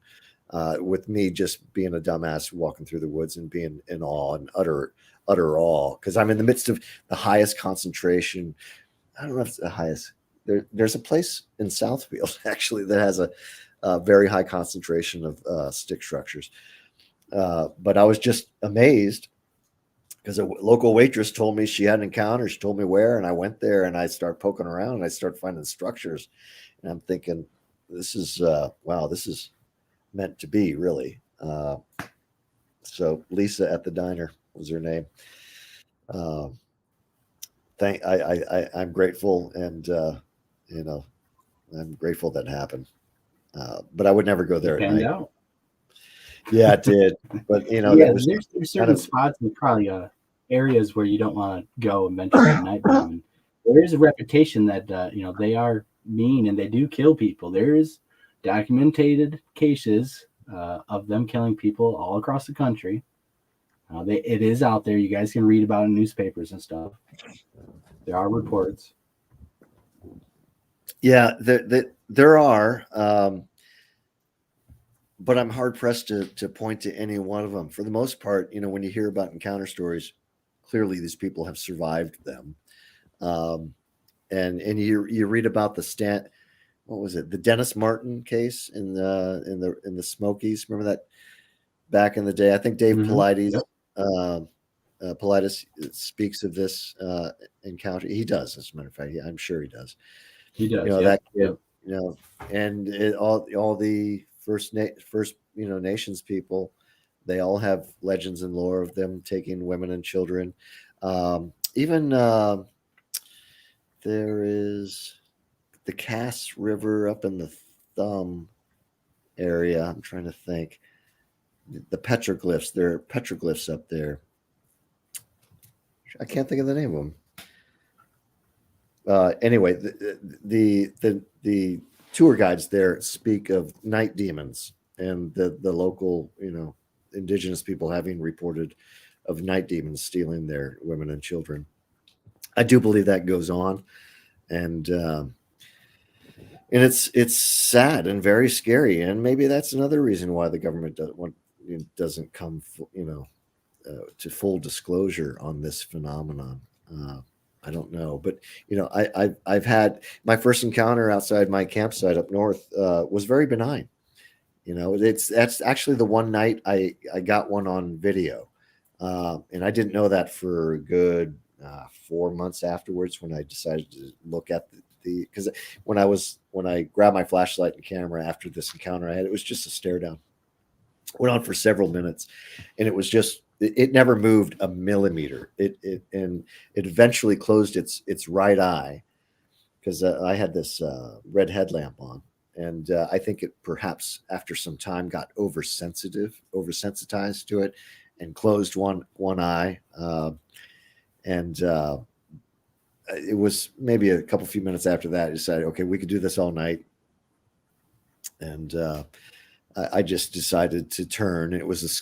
with me just being a dumbass walking through the woods and being in awe and utter awe, because I'm in the midst of the highest concentration. I don't know if it's the highest. There's a place in Southfield actually that has a very high concentration of stick structures. But I was just amazed because a local waitress told me she had an encounter. She told me where, and I went there and I started poking around and I started finding structures. And I'm thinking, this is wow, this is meant to be, really. So Lisa at the diner was her name. I'm grateful, and I'm grateful that happened. But I would never go there at night. Out. Yeah, it did. But there's certain spots and probably areas where you don't want to go and venture at night. There is a reputation that they are mean and they do kill people. There is documented cases of them killing people all across the country. It is out there. You guys can read about it in newspapers and stuff. There are reports. Yeah, there are. But I'm hard pressed to point to any one of them. For the most part, when you hear about encounter stories, clearly these people have survived them. And you read about what was it? The Dennis Martin case in the Smokies. Remember that back in the day? I think Dave Paulides, Paulides speaks of this encounter. He does, as a matter of fact. I'm sure he does. He does. And all the First Nations people, they all have legends and lore of them taking women and children. Even there is the Cass River up in the Thumb area. I'm trying to think. the petroglyphs. There are petroglyphs up there. I can't think of the name of them. Anyway, the tour guides there speak of night demons and the local, indigenous people having reported of night demons stealing their women and children. I do believe that goes on, and it's sad and very scary, and maybe that's another reason why the government doesn't come, to full disclosure on this phenomenon. I don't know, but I've had my first encounter outside my campsite up north was very benign. That's actually the one night I got one on video, and I didn't know that for a good 4 months afterwards when I decided to look at because when I grabbed my flashlight and camera after this encounter I had, it was just a stare down. Went on for several minutes, and it was just. It never moved a millimeter. It eventually closed its right eye because I had this red headlamp on, and I think it perhaps after some time got oversensitized to it, and closed one eye. And it was maybe a few minutes after that I decided, okay, we could do this all night, and I just decided to turn. It was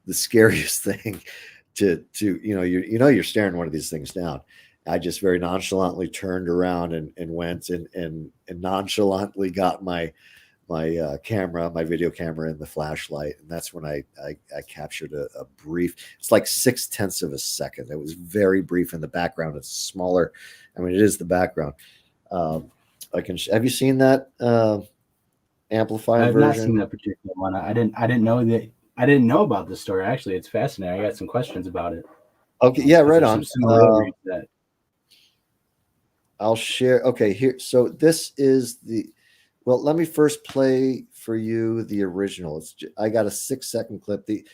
the scariest thing to you're staring one of these things down. I just very nonchalantly turned around and went and nonchalantly got my camera, my video camera, and the flashlight, and that's when I captured a brief. It's like 0.6 of a second. It was very brief in the background. It's smaller. I mean, it is the background. Have you seen that amplified version? I've not seen that particular one. I didn't know that. I didn't know about this story. Actually, it's fascinating. I got some questions about it. Okay, yeah, right on. I'll share. Okay, here. So this is well, let me first play for you the original. I got a 6-second clip. The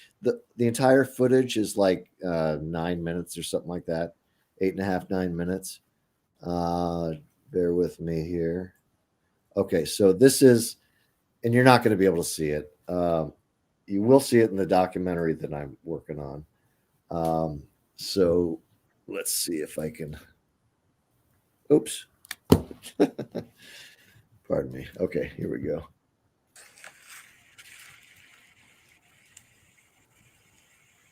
entire footage is like 9 minutes or something like that. 8.5, 9 minutes. Bear with me here. Okay, so this is, and you're not going to be able to see it. You will see it in the documentary that I'm working on. So let's see if I can. Oops. Pardon me. Okay, here we go.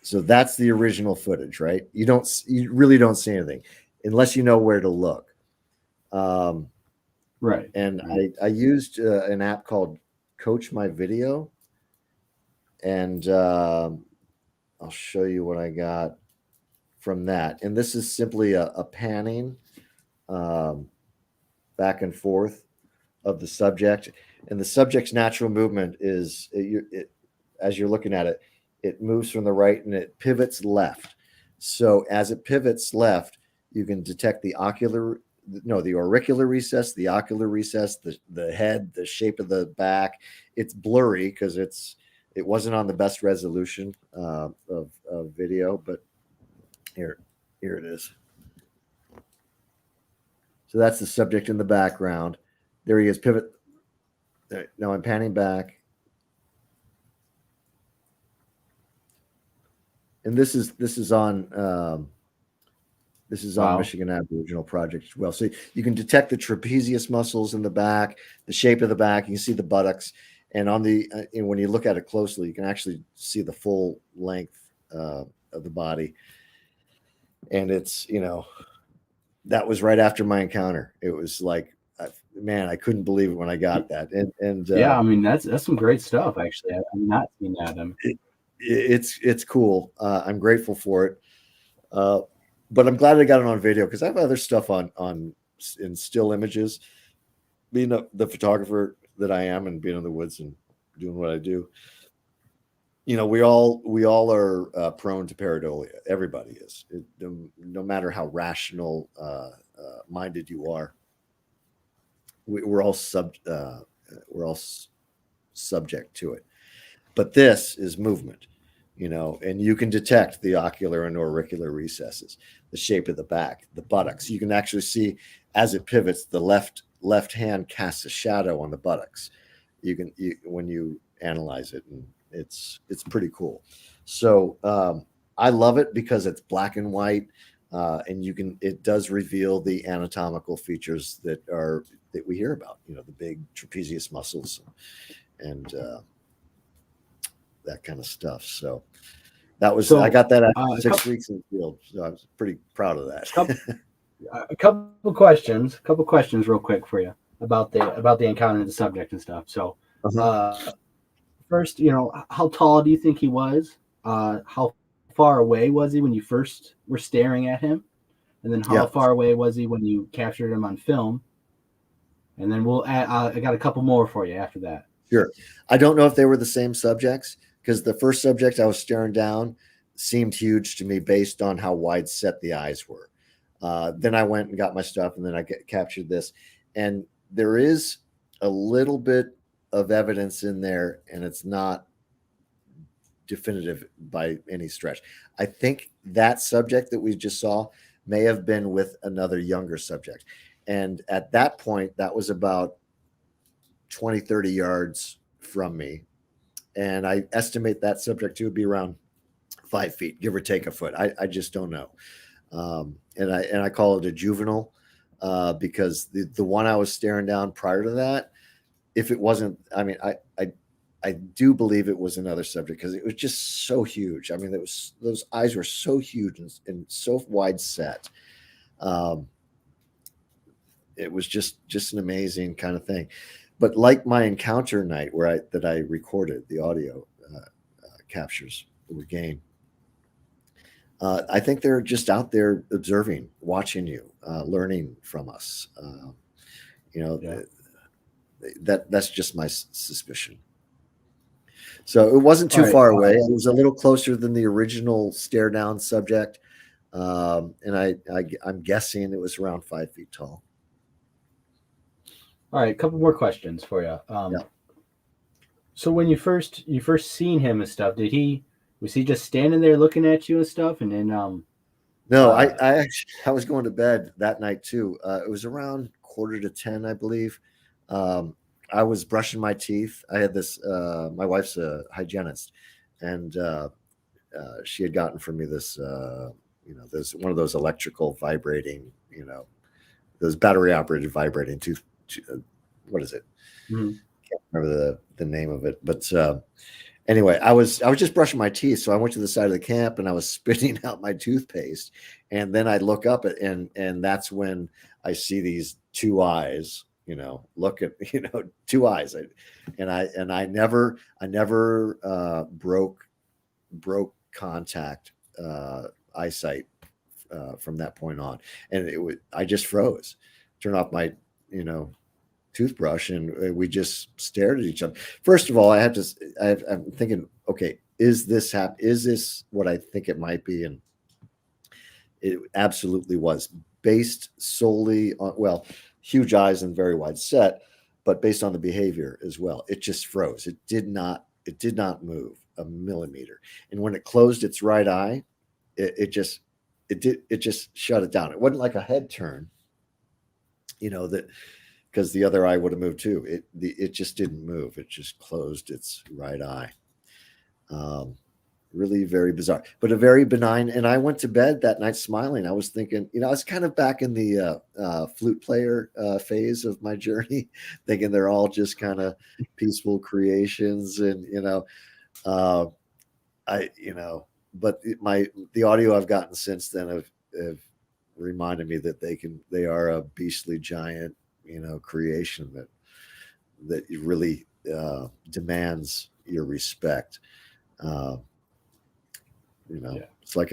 So that's the original footage, right? You really don't see anything unless you know where to look. Right. And I used an app called Coach My Video. And I'll show you what I got from that. And this is simply a panning back and forth of the subject. And the subject's natural movement is, as you're looking at it, it moves from the right and it pivots left. So as it pivots left, you can detect the auricular recess, the ocular recess, the head, the shape of the back. It's blurry because it wasn't on the best resolution of video, but here it is. So that's the subject in the background. There he is, pivot. Now I'm panning back. And this is on Michigan Aboriginal Project as well. So you can detect the trapezius muscles in the back, the shape of the back. You can see the buttocks. And and when you look at it closely, you can actually see the full length of the body. And it's, that was right after my encounter. It was like, man, I couldn't believe it when I got that. And yeah, I mean, that's some great stuff. Actually, I've not seen that. It's cool. I'm grateful for it. But I'm glad I got it on video because I have other stuff in still images. Being the photographer that I am and being in the woods and doing what I do, we all are prone to pareidolia. Everybody is, no matter how rational minded you are. We're all subject to it. But this is movement, and you can detect the ocular and auricular recesses, the shape of the back, the buttocks. You can actually see as it pivots, the left hand casts a shadow on the buttocks. When you analyze it and It's pretty cool. So I love it because it's black and white, and it does reveal the anatomical features that we hear about. The big trapezius muscles and that kind of stuff. So I got that after 6 weeks in the field, so I was pretty proud of that. A couple questions real quick for you about the encounter, the subject and stuff. So first, how tall do you think he was? How far away was he when you first were staring at him? And then how far away was he when you captured him on film? And then we'll add, I got a couple more for you after that. Sure. I don't know if they were the same subjects, because the first subject I was staring down seemed huge to me based on how wide set the eyes were. Then I went and got my stuff, and then I captured this. And there is a little bit of evidence in there, and it's not definitive by any stretch. I think that subject that we just saw may have been with another younger subject. And at that point, that was about 20, 30 yards from me. And I estimate that subject to be around 5 feet, give or take a foot. I just don't know. And I call it a juvenile because the one I was staring down prior to that, if it wasn't, I do believe it was another subject because it was just so huge. I mean, those eyes were so huge and so wide set. It was just an amazing kind of thing. But like my encounter night that I recorded, the audio captures that we gained, I think they're just out there observing, watching you, learning from us. That's just my suspicion. So it wasn't too far away. It was a little closer than the original stare down subject. And I'm guessing it was around 5 feet tall. All right, a couple more questions for you. So when you first seen him and stuff, was he just standing there looking at you and stuff? And then no, I was going to bed that night too. It was around 9:45, I believe. I was brushing my teeth. I had this. My wife's a hygienist, and she had gotten for me this. There's one of those electrical vibrating. Those battery operated vibrating tooth. What is it? Mm-hmm. Can't remember the name of it, but anyway, I was just brushing my teeth, so I went to the side of the camp and I was spitting out my toothpaste, and then I look up and that's when I see these two eyes. Look at two eyes, I never broke contact eyesight from that point on, and I just froze, turned off my toothbrush, and we just stared at each other. First of all, I'm thinking, okay, is this what I think it might be? And it absolutely was, based solely on, huge eyes and very wide set, but based on the behavior as well. It just froze. It did not move a millimeter. And when it closed its right eye, it just shut it down. It wasn't like a head turn, that, because the other eye would have moved too. It just didn't move. It just closed its right eye. Really very bizarre, but a very benign. And I went to bed that night smiling. I was thinking, I was kind of back in the flute player phase of my journey, thinking they're all just kind of peaceful creations. And, but the audio I've gotten since then have reminded me that they are a beastly giant, creation that really demands your respect. It's like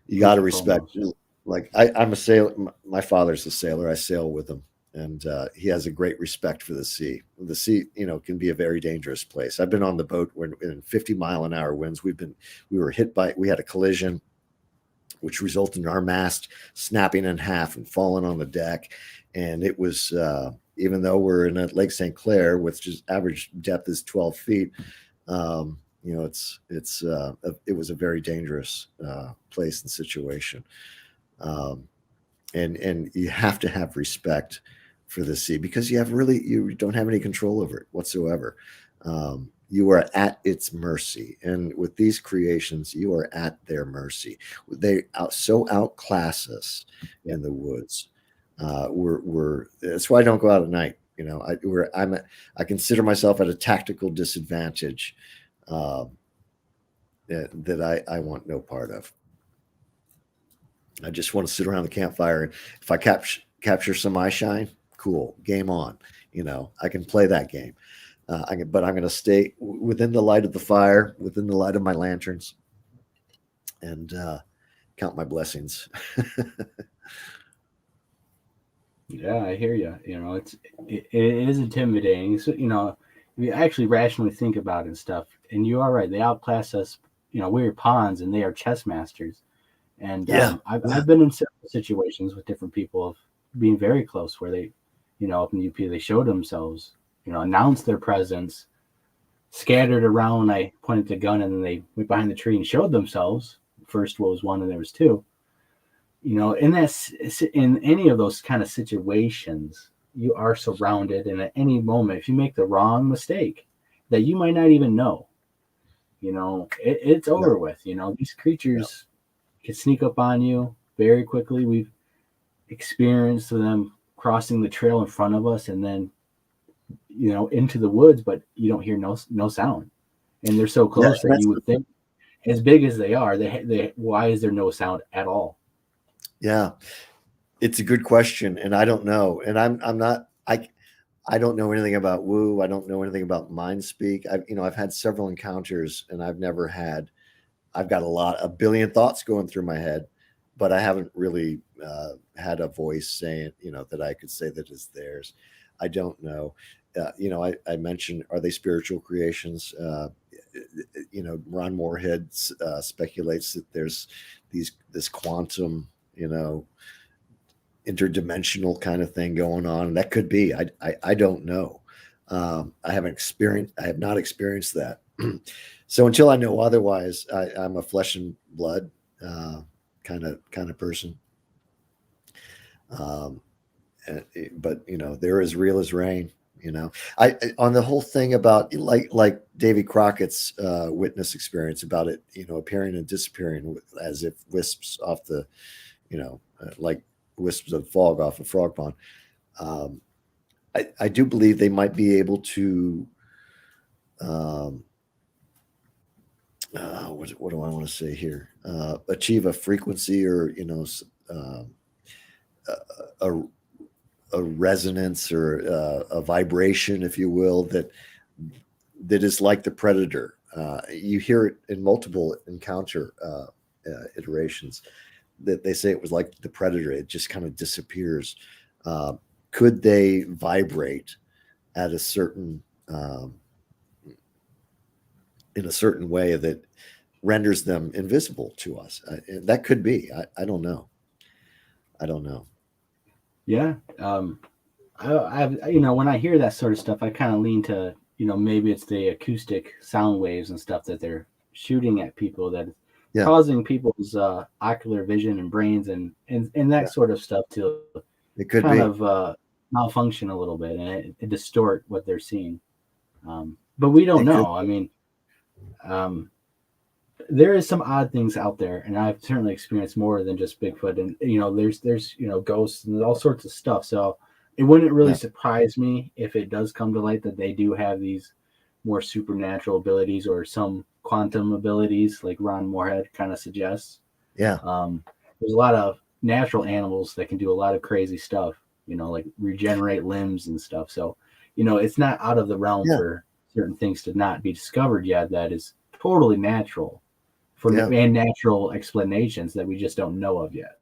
you got to respect. Like I'm a sailor. My father's a sailor. I sail with him, and he has a great respect for the sea. The sea, can be a very dangerous place. I've been on the boat when in 50-mile-an-hour winds. We had a collision, which resulted in our mast snapping in half and falling on the deck. And it was, even though we're in Lake St. Clair, which is average depth is 12 feet, it was a very dangerous place and situation. And you have to have respect for the sea, because you don't have any control over it whatsoever. you are at its mercy. And with these creations, you are at their mercy. They outclass us in the woods. That's why I don't go out at night. I consider myself at a tactical disadvantage that I want no part of. I just want to sit around the campfire, and if I capture some eye shine, cool, game on. I can play that game. But I'm going to stay within the light of the fire, within the light of my lanterns, and count my blessings. Yeah, I hear you. It is intimidating. So, if you actually rationally think about it and stuff, and you are right, they outclass us. We're pawns and they are chess masters. And I've been in several situations with different people of being very close where they, up in the UP, they showed themselves, announced their presence, scattered around. I pointed the gun and then they went behind the tree and showed themselves. First was one and there was two. In any of those kind of situations, you are surrounded, and at any moment, if you make the wrong mistake that you might not even know, it's over with. These creatures can sneak up on you very quickly. We've experienced them crossing the trail in front of us and then, into the woods, but you don't hear no sound. And they're so close that you would think, as big as they are, why is there no sound at all? Yeah, it's a good question, and I don't know. And I don't know anything about woo. I don't know anything about mind speak. I've had several encounters, and I've got a billion thoughts going through my head, but I haven't really had a voice saying, that I could say that is theirs. I don't know. I mentioned, are they spiritual creations? Ron Moorhead speculates that there's this quantum, interdimensional kind of thing going on. That could be. I don't know. I have not experienced that. So until I know otherwise, I'm a flesh and blood kind of person. But they're as real as rain. I on the whole thing about like Davy Crockett's witness experience about it, appearing and disappearing as if wisps off the, like wisps of fog off a frog pond. I do believe they might be able to. What do I want to say here? Achieve a frequency or a resonance or a vibration, if you will, that is like the predator. You hear it in multiple encounter iterations that they say it was like the predator. It just kind of disappears. Could they vibrate at a certain in a certain way that renders them invisible to us? That could be. I don't know. Yeah. When I hear that sort of stuff, I kind of lean to, maybe it's the acoustic sound waves and stuff that they're shooting at people that causing people's ocular vision and brains and that sort of stuff to it could kind of malfunction a little bit and it distort what they're seeing. But we don't know. I mean, there is some odd things out there, and I've certainly experienced more than just Bigfoot. And there's ghosts and all sorts of stuff. So it wouldn't really surprise me if it does come to light that they do have these more supernatural abilities or some quantum abilities, like Ron Moorhead kind of suggests. Yeah. There's a lot of natural animals that can do a lot of crazy stuff. Like regenerate limbs and stuff. So it's not out of the realm for certain things to not be discovered yet. That is totally natural. And natural explanations that we just don't know of yet.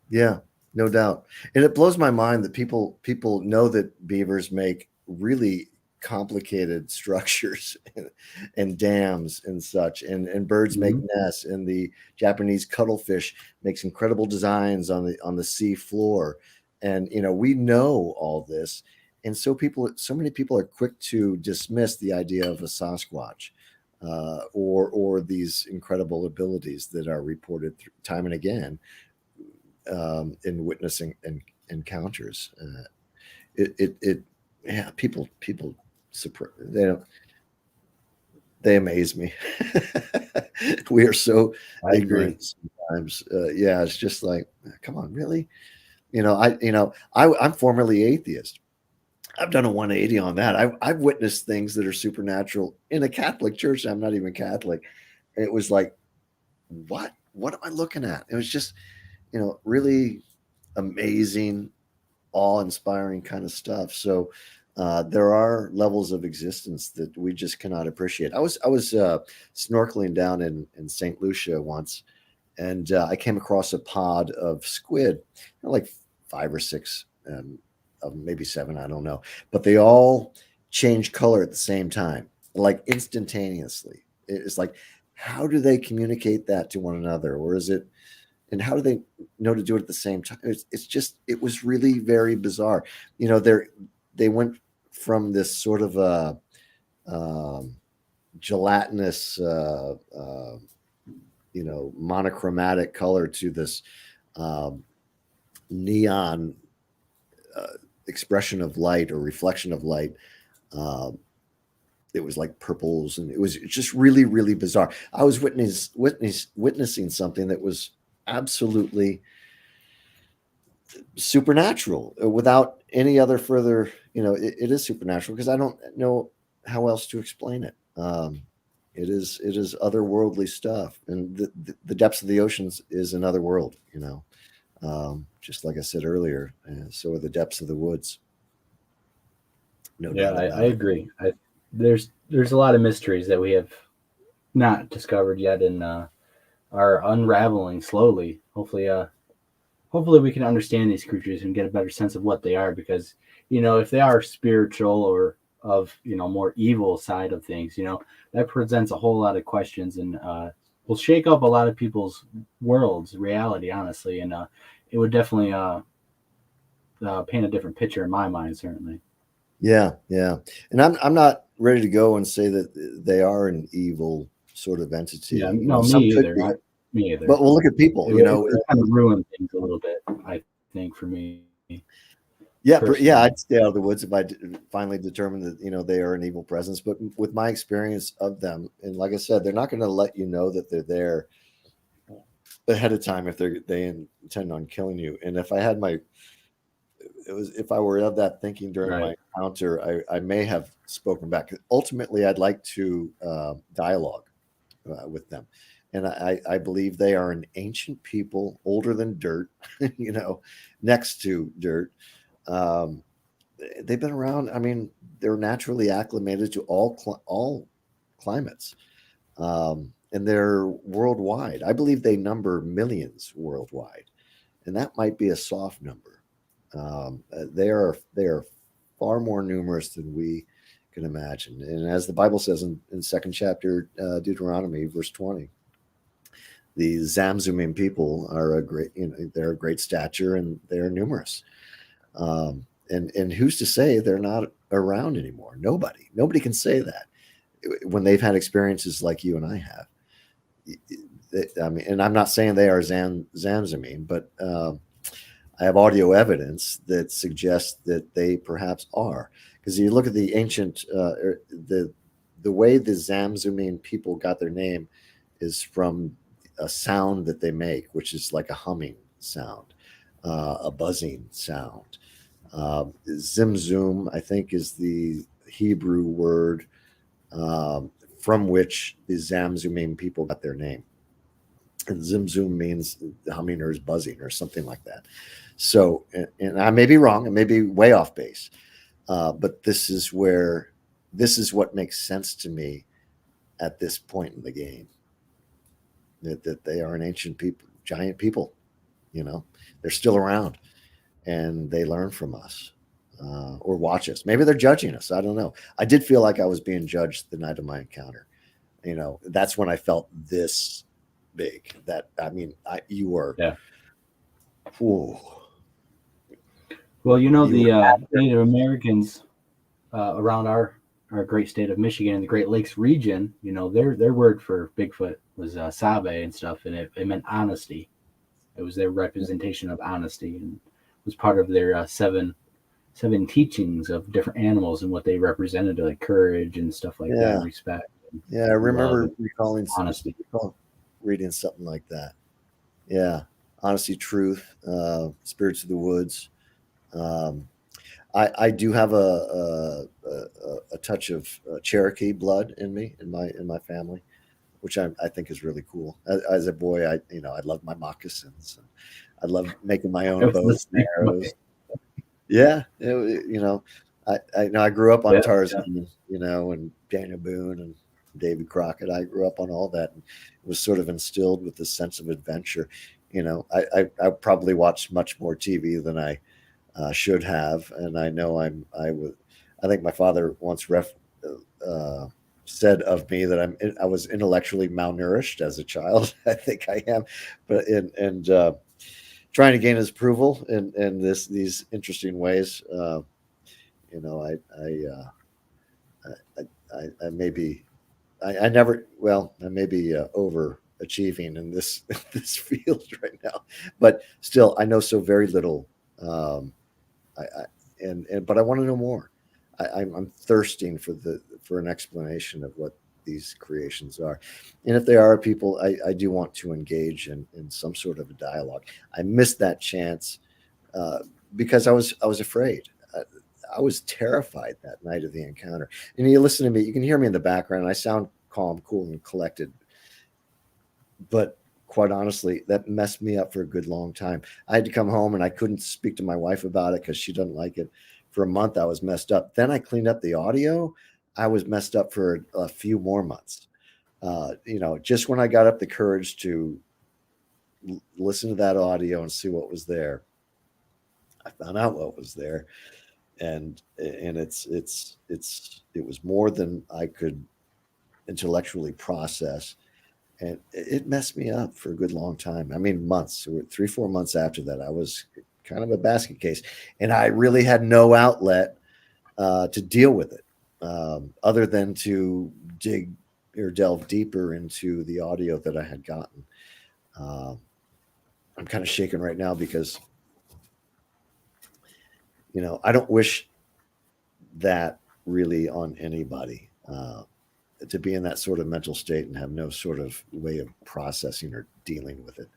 Yeah, no doubt. And it blows my mind that people know that beavers make really complicated structures and dams and such, and birds make nests, and the Japanese cuttlefish makes incredible designs on the sea floor. And we know all this, and so many people are quick to dismiss the idea of a Sasquatch. Or these incredible abilities that are reported time and again in witnessing encounters. People they don't. they amaze me. We are so I ignorant agree. sometimes. Yeah, it's just like, come on, really? I'm formerly atheist. I've done a 180 on that. I've witnessed things that are supernatural in a Catholic church. I'm not even Catholic. It was like, what am I looking at? It was just, really amazing, awe-inspiring kind of stuff. So there are levels of existence that we just cannot appreciate. I was snorkeling down in St. Lucia once, and I came across a pod of squid, like 5 or 6, maybe 7, I don't know, but they all change color at the same time, like instantaneously. It's like, how do they communicate that to one another, or is it? And how do they know to do it at the same time? It was really very bizarre. They went from this sort of a gelatinous, monochromatic color to this neon expression of light or reflection of light. It was like purples, and it was just really, really bizarre. I was witnessing something that was absolutely supernatural without any other further. It is supernatural because I don't know how else to explain it. It is otherworldly stuff, and the depths of the oceans is another world. Just like I said earlier, so are the depths of the woods. No doubt about I agree. There's a lot of mysteries that we have not discovered yet, and are unraveling slowly. Hopefully we can understand these creatures and get a better sense of what they are, because if they are spiritual or of more evil side of things, that presents a whole lot of questions, and will shake up a lot of people's worlds, reality, honestly, and it would definitely paint a different picture in my mind, certainly. Yeah, yeah. And I'm not ready to go and say that they are an evil sort of entity. Yeah, no, me Some could either. be, Me either. but we'll look at people. It kind of ruined things a little bit, I think, for me. Yeah, Personally. yeah, I'd stay out of the woods if I finally determined that they are an evil presence. But with my experience of them, and like I said, they're not going to let you know that they're there ahead of time if they intend on killing you. And if I were of that thinking during my encounter, I may have spoken back. Ultimately, I'd like to dialogue with them. And I believe they are an ancient people, older than dirt, next to dirt. They've been around. I mean, they're naturally acclimated to all climates, and they're worldwide. I believe they number millions worldwide, and that might be a soft number. They are far more numerous than we can imagine. And as the Bible says in second chapter Deuteronomy, verse 20, the Zamzummim people are they're a great stature, and they're numerous. And who's to say they're not around anymore? Nobody can say that when they've had experiences like you and I have. I mean, and I'm not saying they are Zamzummim, but I have audio evidence that suggests that they perhaps are. Because you look at the ancient, the way the Zamzummim people got their name is from a sound that they make, which is like a humming sound, a buzzing sound. Zimzum, I think, is the Hebrew word from which the Zamzummim people got their name. And Zimzum means humming or buzzing or something like that. So, and I may be wrong, I may be way off base, but this is what makes sense to me at this point in the game. That they are an ancient people, giant people. They're still around, and they learn from us. Or watch us. Maybe they're judging us. I don't know. I did feel like I was being judged the night of my encounter. That's when I felt this big. You were. Yeah. Whoa. Well, the Native Americans around our great state of Michigan and the Great Lakes region, their word for Bigfoot was Sabe and stuff, and it meant honesty. It was their representation of honesty, and was part of their seven teachings of different animals and what they represented, like courage and stuff like that, and respect. Yeah, I remember recalling honesty. reading something like that. Yeah, honesty, truth, spirits of the woods. Um, I do have a touch of Cherokee blood in me, in my family, which I think is really cool. As a boy, I love my moccasins. I love making my own bows and arrows. Yeah, I grew up on Tarzan, and Daniel Boone and Davy Crockett. I grew up on all that, and it was sort of instilled with this sense of adventure. I probably watched much more TV than I should have, and I know I think my father once said of me that I was intellectually malnourished as a child. I think I am, but trying to gain his approval in these interesting ways. You know, I may be, I never, well, I may be overachieving in this this field right now, but still, I know so very little. But I want to know more. I'm thirsting for an explanation of what these creations are, and if they are people, I do want to engage in some sort of a dialogue. I missed that chance because I was afraid. I was terrified that night of the encounter. And you listen to me, you can hear me in the background. I sound calm, cool, and collected, but quite honestly, that messed me up for a good long time. I had to come home and I couldn't speak to my wife about it because she doesn't like it. For a month, I was messed up. Then I cleaned up the audio. I was messed up for a few more months. Just when I got up the courage to listen to that audio and see what was there, I found out what was there, and it was more than I could intellectually process. And it messed me up for a good long time. I mean, months, 3, 4 months after that, I was kind of a basket case, and I really had no outlet to deal with it, other than to dig or delve deeper into the audio that I had gotten. I'm kind of shaken right now because, I don't wish that really on anybody. To be in that sort of mental state and have no sort of way of processing or dealing with it,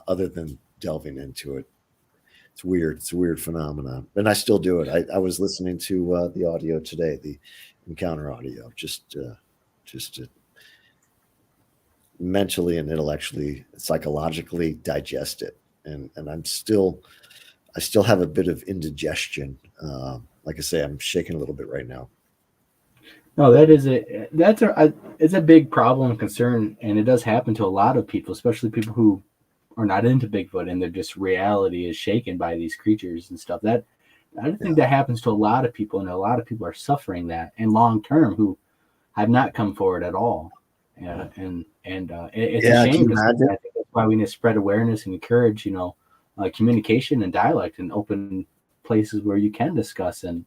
other than delving into it. It's weird. It's a weird phenomenon, and I still do it. I was listening to the audio today, the encounter audio, just to mentally and intellectually, psychologically digest it, and I still have a bit of indigestion. Like I say, I'm shaking a little bit right now. No, it's a big problem and concern, and it does happen to a lot of people, especially people who are not into Bigfoot, and their just reality is shaken by these creatures and stuff. That I think that happens to a lot of people, and a lot of people are suffering that, and long term who have not come forward at all. It's a shame because I think that's why we need to spread awareness and encourage, communication and dialect and open places where you can discuss and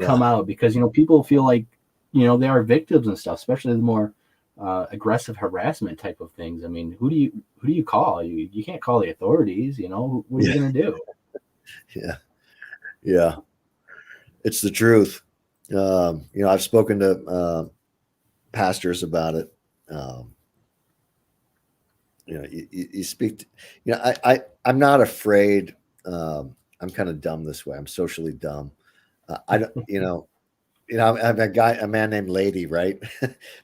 come out, because people feel like they are victims and stuff, especially the more aggressive harassment type of things. I mean, who do you call? You can't call the authorities. What are you going to do? Yeah, it's the truth. I've spoken to pastors about it. You speak to, I'm not afraid. I'm kind of dumb this way. I'm socially dumb. I don't, I'm a man named Lady, right?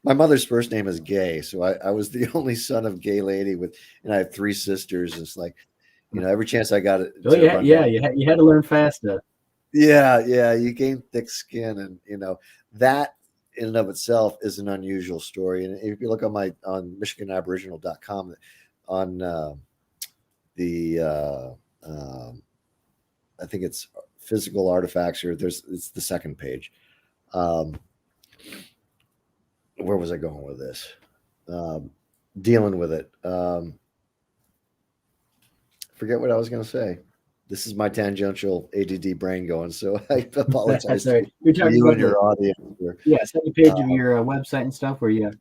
My mother's first name is Gay. So I was the only son of Gay Lady and I have 3 sisters. It's like, every chance I got it. Oh yeah. You had to learn fast. Yeah. You gain thick skin, and that in and of itself is an unusual story. And if you look on MichiganAboriginal.com on I think it's physical artifacts, or it's the second page. Where was I going with this? Dealing with it. Forget what I was going to say. This is my tangential ADD brain going, so I apologize to You're talking you about and your audience. Second page of your website and stuff where you.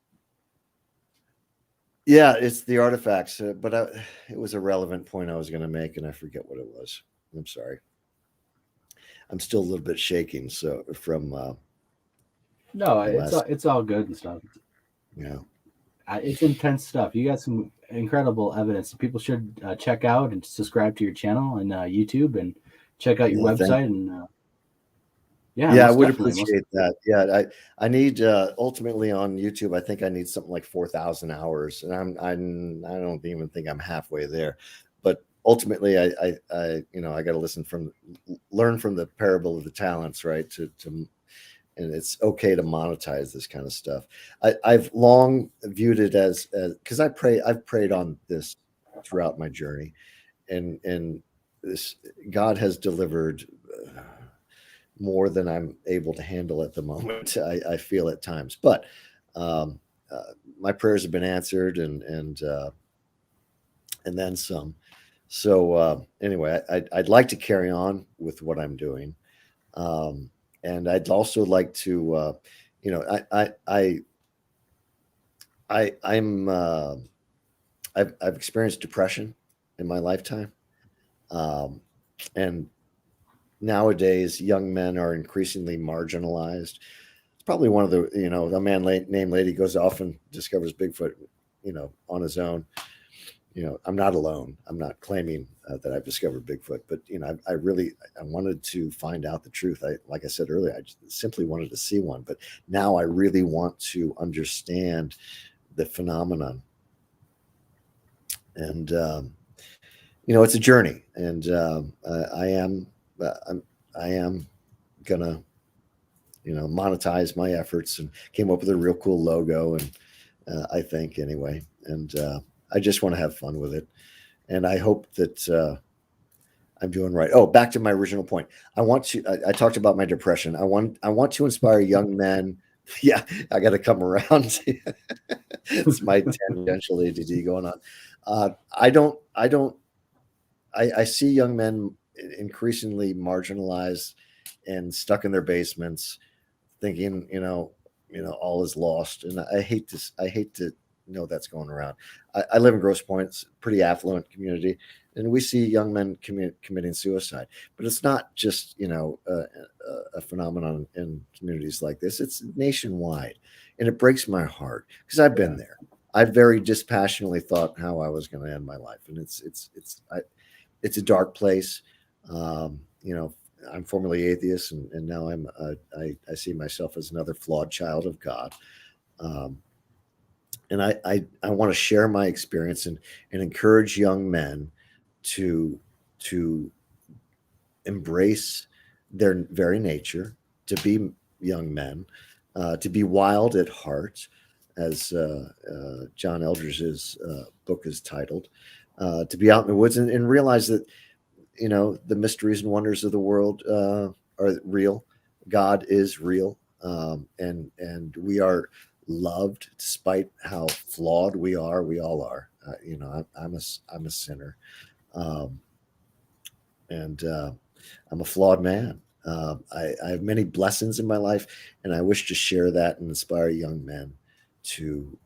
Yeah, it's the artifacts, but it was a relevant point I was going to make, and I forget what it was. I'm sorry. I'm still a little bit shaking, so from No, the last, it's all good and stuff. you know. It's intense stuff. You got some incredible evidence. People should check out and subscribe to your channel and YouTube and check out your Yeah, website. And yeah, yeah, I most would definitely. appreciate that. Yeah, I need ultimately on YouTube. I think I need something like 4,000 hours, and I don't even think I'm halfway there. But ultimately, I I got to learn from the parable of the talents, right? And it's okay to monetize this kind of stuff. I've long viewed it as because I've prayed on this throughout my journey, and this God has delivered more than I'm able to handle at the moment. I feel at times, but um, my prayers have been answered, and then some. So anyway, I'd like to carry on with what I'm doing, um, and I'd also like to, you know, I'm I've experienced depression in my lifetime, um, and nowadays young men are increasingly marginalized. It's probably one of the, a man named Lady goes off and discovers Bigfoot, on his own. I'm not alone. I'm not claiming that I've discovered Bigfoot, but I wanted to find out the truth. Like I said earlier, I just simply wanted to see one, but now I really want to understand the phenomenon. And it's a journey, and I am gonna monetize my efforts, and came up with a real cool logo, and I think anyway, and I just want to have fun with it, and I hope that I'm doing right. Oh, back to my original point. I talked about my depression. I want to inspire young men. Yeah, I got to come around. It's my tangential ADD going on. I see young men increasingly marginalized and stuck in their basements, thinking, all is lost. And I hate to know that's going around. I live in Grosse Pointe, it's a pretty affluent community, and we see young men committing suicide. But it's not just, a phenomenon in communities like this. It's nationwide, and it breaks my heart because I've been there. I very dispassionately thought how I was going to end my life, and it's a dark place. I'm formerly atheist, and now I see myself as another flawed child of God. And I want to share my experience and encourage young men to embrace their very nature, to be young men, to be wild at heart, as John Eldridge's book is titled, to be out in the woods and realize that the mysteries and wonders of the world are real. God is real, and we are loved despite how flawed we are. We all are. I'm a sinner, and I'm a flawed man. I have many blessings in my life, and I wish to share that and inspire young men to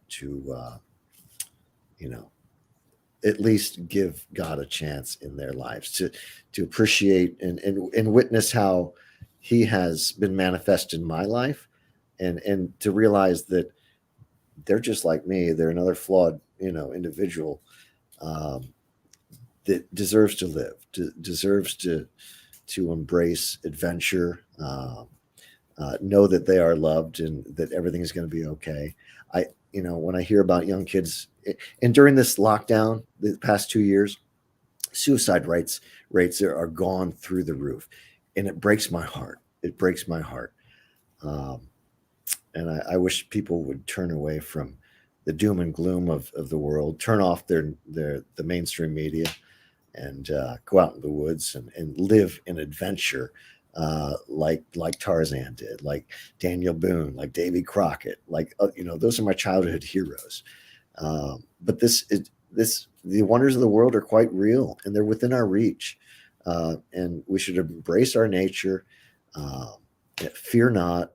at least give God a chance in their lives, to appreciate and witness how He has been manifest in my life, and to realize that they're just like me. They're another flawed, individual that deserves to live, deserves to embrace adventure, know that they are loved and that everything is going to be okay. When I hear about young kids, and during this lockdown, the past 2 years, suicide rates are gone through the roof, and it breaks my heart. It breaks my heart. And I wish people would turn away from the doom and gloom of the world, turn off the mainstream media, and go out in the woods and live an adventure, like Tarzan did, like Daniel Boone, like Davy Crockett, those are my childhood heroes. But the wonders of the world are quite real, and they're within our reach, and we should embrace our nature, fear not,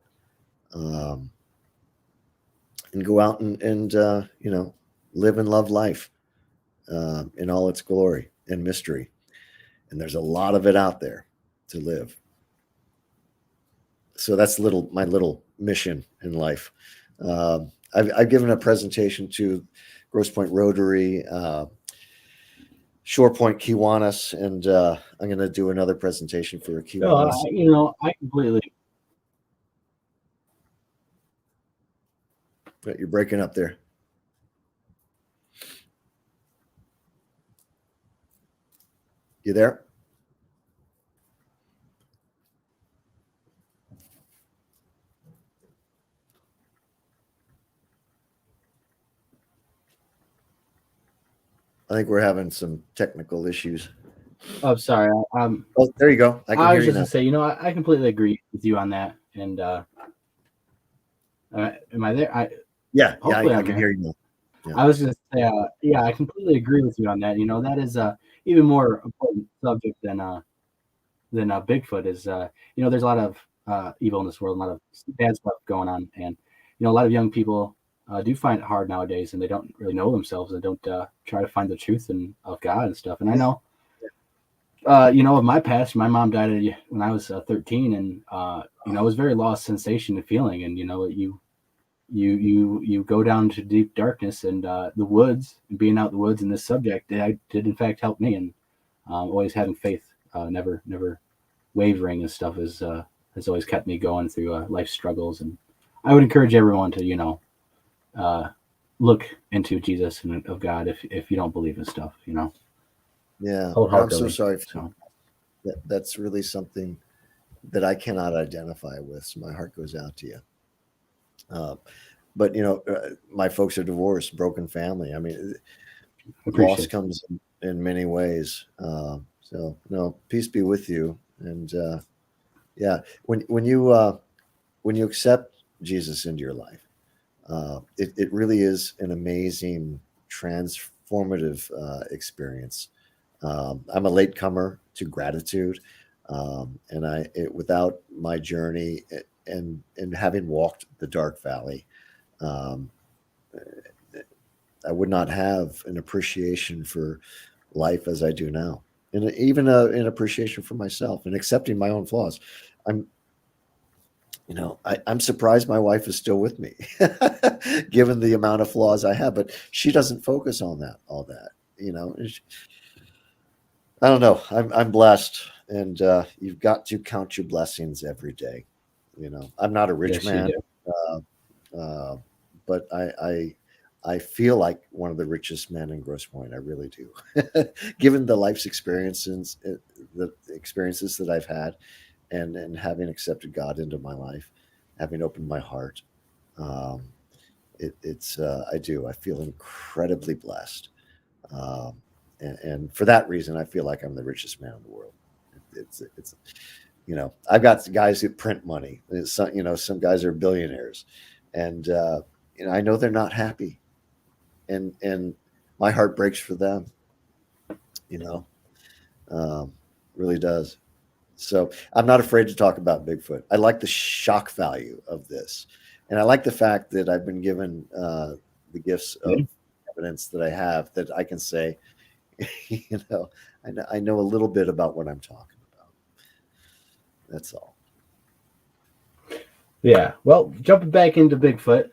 and go out and live and love life in all its glory and mystery. And there's a lot of it out there to live. So that's my little mission in life. I've given a presentation to Grosse Pointe Rotary, Shore Point Kiwanis, and I'm going to do another presentation for Kiwanis. I completely. But you're breaking up there. You there? I think we're having some technical issues. Oh, sorry. Oh, there you go. I was just going to say, I completely agree with you on that. And am I there? I can hear you now. Yeah. I was going to say, I completely agree with you on that. That is even more important subject than Bigfoot is. There's a lot of evil in this world, a lot of bad stuff going on, and a lot of young people do find it hard nowadays, and they don't really know themselves, and don't try to find the truth of God and stuff. And I know, of my past, my mom died when I was 13, and it was very lost sensation and feeling, and you go down to deep darkness, and the woods, and being out in the woods in this subject, did in fact help me, and always having faith, never wavering and stuff has always kept me going through life struggles. And I would encourage everyone to look into Jesus and of God if you don't believe in stuff. Yeah, I'm so sorry. That's really something that I cannot identify with. So my heart goes out to you. But my folks are divorced, broken family. I mean, loss comes in many ways. So peace be with you. And when you accept Jesus into your life, it really is an amazing transformative experience. I'm a latecomer to gratitude, and without my journey and having walked the dark valley, I would not have an appreciation for life as I do now, and even an appreciation for myself and accepting my own flaws. I'm surprised my wife is still with me, given the amount of flaws I have, but she doesn't focus on all that. I don't know. I'm blessed, and you've got to count your blessings every day. I'm not a rich man, but I feel like one of the richest men in Grosse Pointe. I really do, given the life's experiences, the experiences that I've had, and having accepted God into my life, having opened my heart. I feel incredibly blessed. And for that reason, I feel like I'm the richest man in the world. It's I've got guys who print money. Some guys are billionaires, and I know they're not happy, and my heart breaks for them. Really does. So I'm not afraid to talk about Bigfoot. I like the shock value of this, and I like the fact that I've been given the gifts of evidence that I have, that I can say, I know a little bit about what I'm talking about. That's all. Yeah. Well, jumping back into Bigfoot,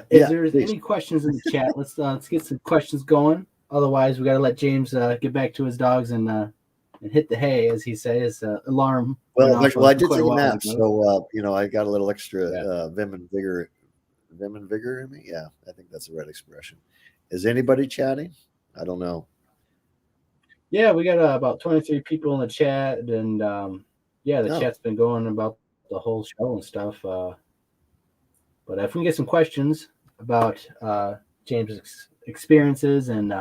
if there's any questions in the chat, let's get some questions going. Otherwise, we got to let James get back to his dogs and hit the hay, as he says. Alarm. Well, I did take a nap, so I got a little extra vim and vigor in me. Yeah, I think that's the right expression. Is anybody chatting? I don't know. Yeah, we got about 23 people in the chat, and the chat's been going about the whole show and stuff. But if we can get some questions about James' experiences and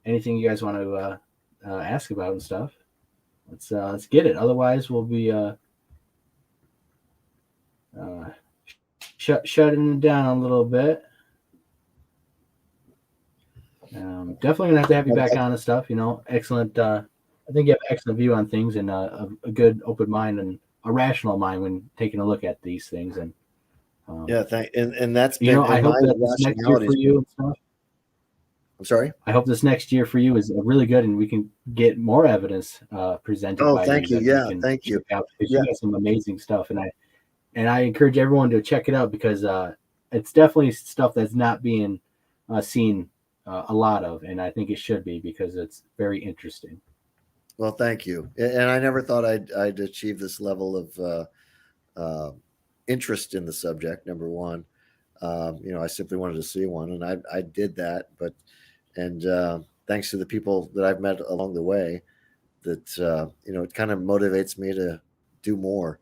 anything you guys want to ask about and stuff, let's get it. Otherwise, we'll be shutting it down a little bit. Definitely gonna have to have you back on and stuff. Excellent. I think you have an excellent view on things, and a good open mind and a rational mind when taking a look at these things. And and that's been. I hope that this next year for you and stuff. I'm sorry. I hope this next year for you is really good, and we can get more evidence presented. Oh, thank you. Yeah, thank you. Because you got some amazing stuff, and and I encourage everyone to check it out because it's definitely stuff that's not being seen a lot of, and I think it should be because it's very interesting. Well, thank you. And I never thought I'd achieve this level of interest in the subject. Number one, I simply wanted to see one, and I did that. But thanks to the people that I've met along the way, that it kind of motivates me to do more.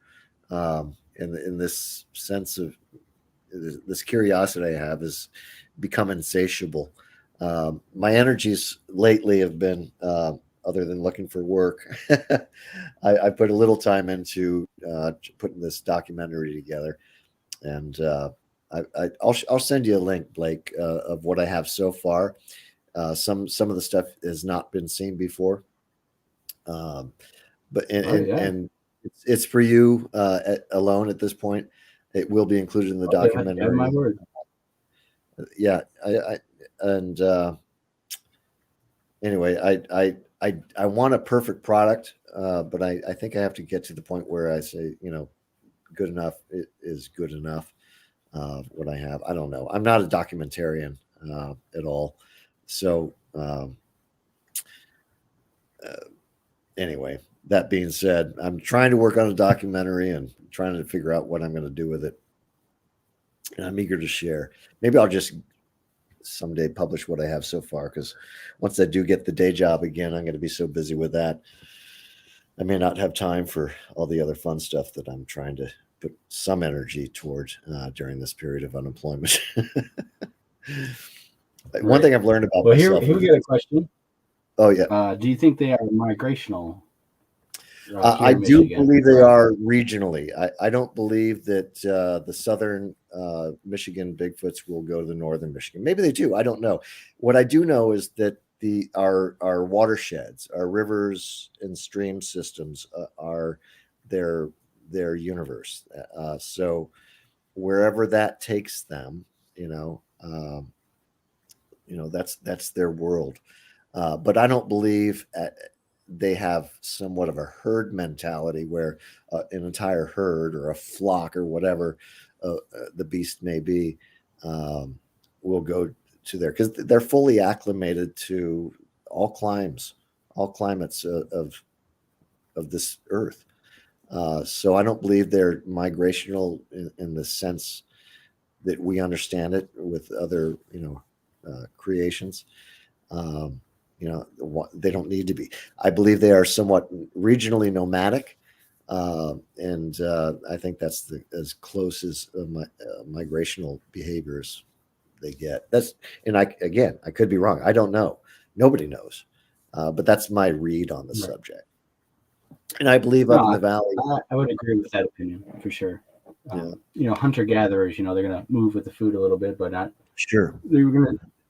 In this sense of this curiosity I have is become insatiable. My energies lately have been, other than looking for work, I put a little time into putting this documentary together, and I'll send you a link, Blake, of what I have so far. Some of the stuff has not been seen before, but and it's for you alone at this point. It will be included in the documentary. My word. Yeah, anyway, I want a perfect product, but I think I have to get to the point where I say, good enough is good enough. What I have, I don't know. I'm not a documentarian at all. So anyway, that being said, I'm trying to work on a documentary and trying to figure out what I'm going to do with it. And I'm eager to share. Maybe I'll just someday publish what I have so far, because once I do get the day job again, I'm going to be so busy with that, I may not have time for all the other fun stuff that I'm trying to put some energy toward during this period of unemployment. One thing I've learned about myself. Here we get a question. Oh yeah. Do you think they are migrational? I do believe they are regionally. I don't believe that the southern Michigan Bigfoots will go to the northern Michigan. Maybe they do. I don't know. What I do know is that our watersheds, our rivers and stream systems are their universe. So wherever that takes them, that's their world. But I don't believe they have somewhat of a herd mentality where an entire herd or a flock or whatever the beast may be will go to there, because they're fully acclimated to all climates of this earth. So I don't believe they're migrational in the sense that we understand it with other creations. They don't need to be. I believe they are somewhat regionally nomadic, and I think that's as close as migrational behaviors they get. I could be wrong. I don't know. Nobody knows, but that's my read on the subject. And I believe up in the valley, I would agree with that opinion for sure. Hunter gatherers, they're going to move with the food a little bit, but not sure.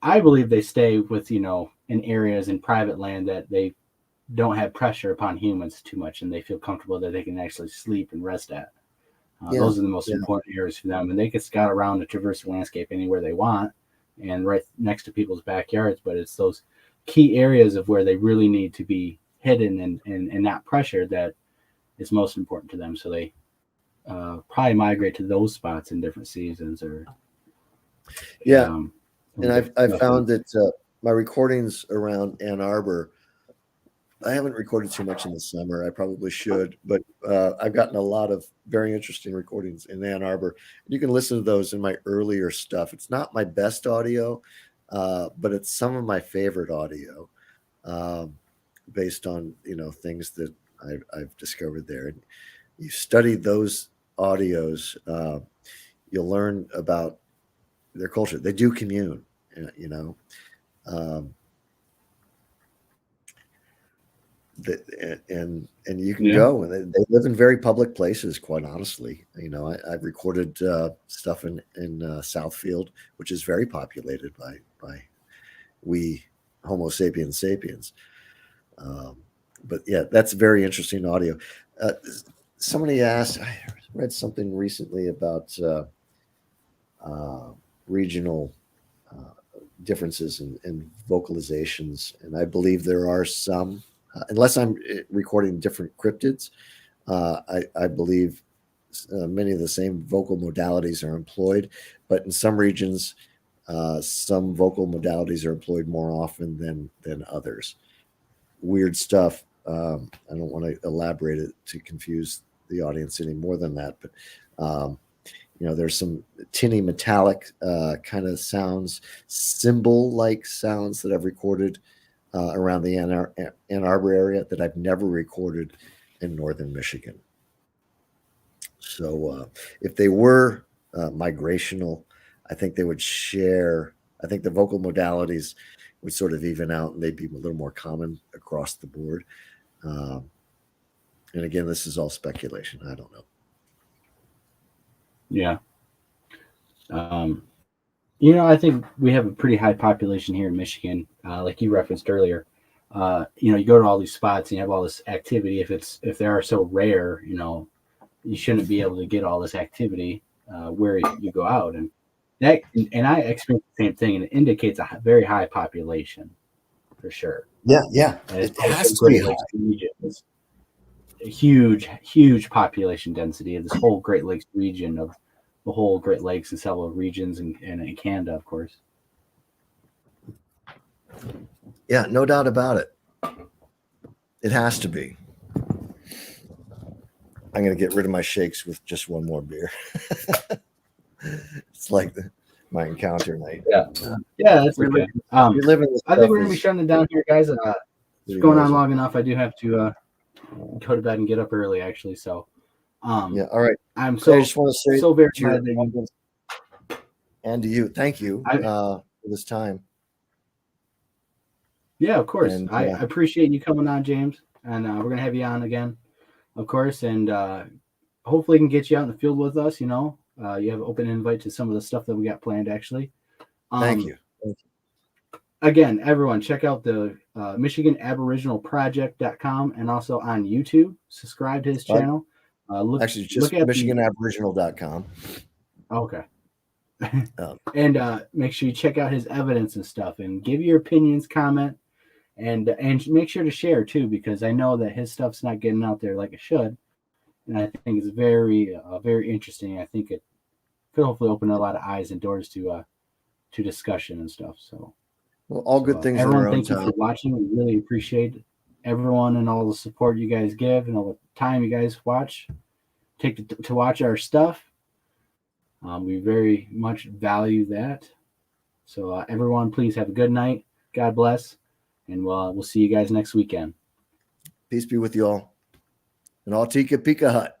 I believe they stay with, in areas in private land that they don't have pressure upon humans too much, and they feel comfortable that they can actually sleep and rest at. Those are the most important areas for them, and they can scout around and traverse the landscape anywhere they want and right next to people's backyards. But it's those key areas of where they really need to be hidden and not pressured that is most important to them. So they probably migrate to those spots in different seasons and I've found that my recordings around Ann Arbor, I haven't recorded too much in the summer. I probably should, but I've gotten a lot of very interesting recordings in Ann Arbor. You can listen to those in my earlier stuff. It's not my best audio, but it's some of my favorite audio based on things that I've discovered there. And you study those audios, you'll learn about their culture. They do commune, and you can go, and they live in very public places, quite honestly. I've recorded stuff in Southfield, which is very populated by we Homo sapiens sapiens. But yeah, that's very interesting audio. Somebody asked, I read something recently about regional differences in vocalizations, and I believe there are some, unless I'm recording different cryptids, I believe many of the same vocal modalities are employed, but in some regions, some vocal modalities are employed more often than others. Weird stuff. I don't want to elaborate it to confuse the audience any more than that, but there's some tinny metallic kind of sounds, cymbal-like sounds that I've recorded around the Ann Arbor area that I've never recorded in northern Michigan. So if they were migrational, I think they would share. I think the vocal modalities would sort of even out, and they'd be a little more common across the board. And again, this is all speculation. I don't know. Yeah. I think we have a pretty high population here in Michigan, like you referenced earlier. You go to all these spots and you have all this activity. If they are so rare, you shouldn't be able to get all this activity where you go out, and I experience the same thing, and it indicates a very high population for sure. Yeah. It has to be high. It's a huge population density of this whole Great Lakes region, of the whole Great Lakes and several regions and in Canada, of course. Yeah, no doubt about it. It has to be. I'm going to get rid of my shakes with just one more beer. It's like my encounter night. Yeah, that's okay. I think we're going to be shutting it down here, guys. It's going on long enough. I do have to go to bed and get up early, actually. So, yeah, all right. I just want to say so very glad that you, and to you, thank you for this time. Yeah, of course. And, I appreciate you coming on, James, and we're gonna have you on again, of course, and hopefully can get you out in the field with us. You have an open invite to some of the stuff that we got planned, actually. Thank you. Again, everyone, check out the Michigan Aboriginal Project.com and also on YouTube. Subscribe to his channel. Actually, just MichiganAboriginal.com. Okay. And make sure you check out his evidence and stuff, and give your opinions, comment, and make sure to share too, because I know that his stuff's not getting out there like it should, and I think it's very very interesting. I think it could hopefully open a lot of eyes and doors to discussion and stuff. So, well, all good things. Everyone, thank you for watching. We really appreciate everyone and all the support you guys give and all the time you guys take to watch our stuff. We very much value that. So everyone, please have a good night. God bless. And we'll see you guys next weekend. Peace be with you all. And all Tika Pika Hut.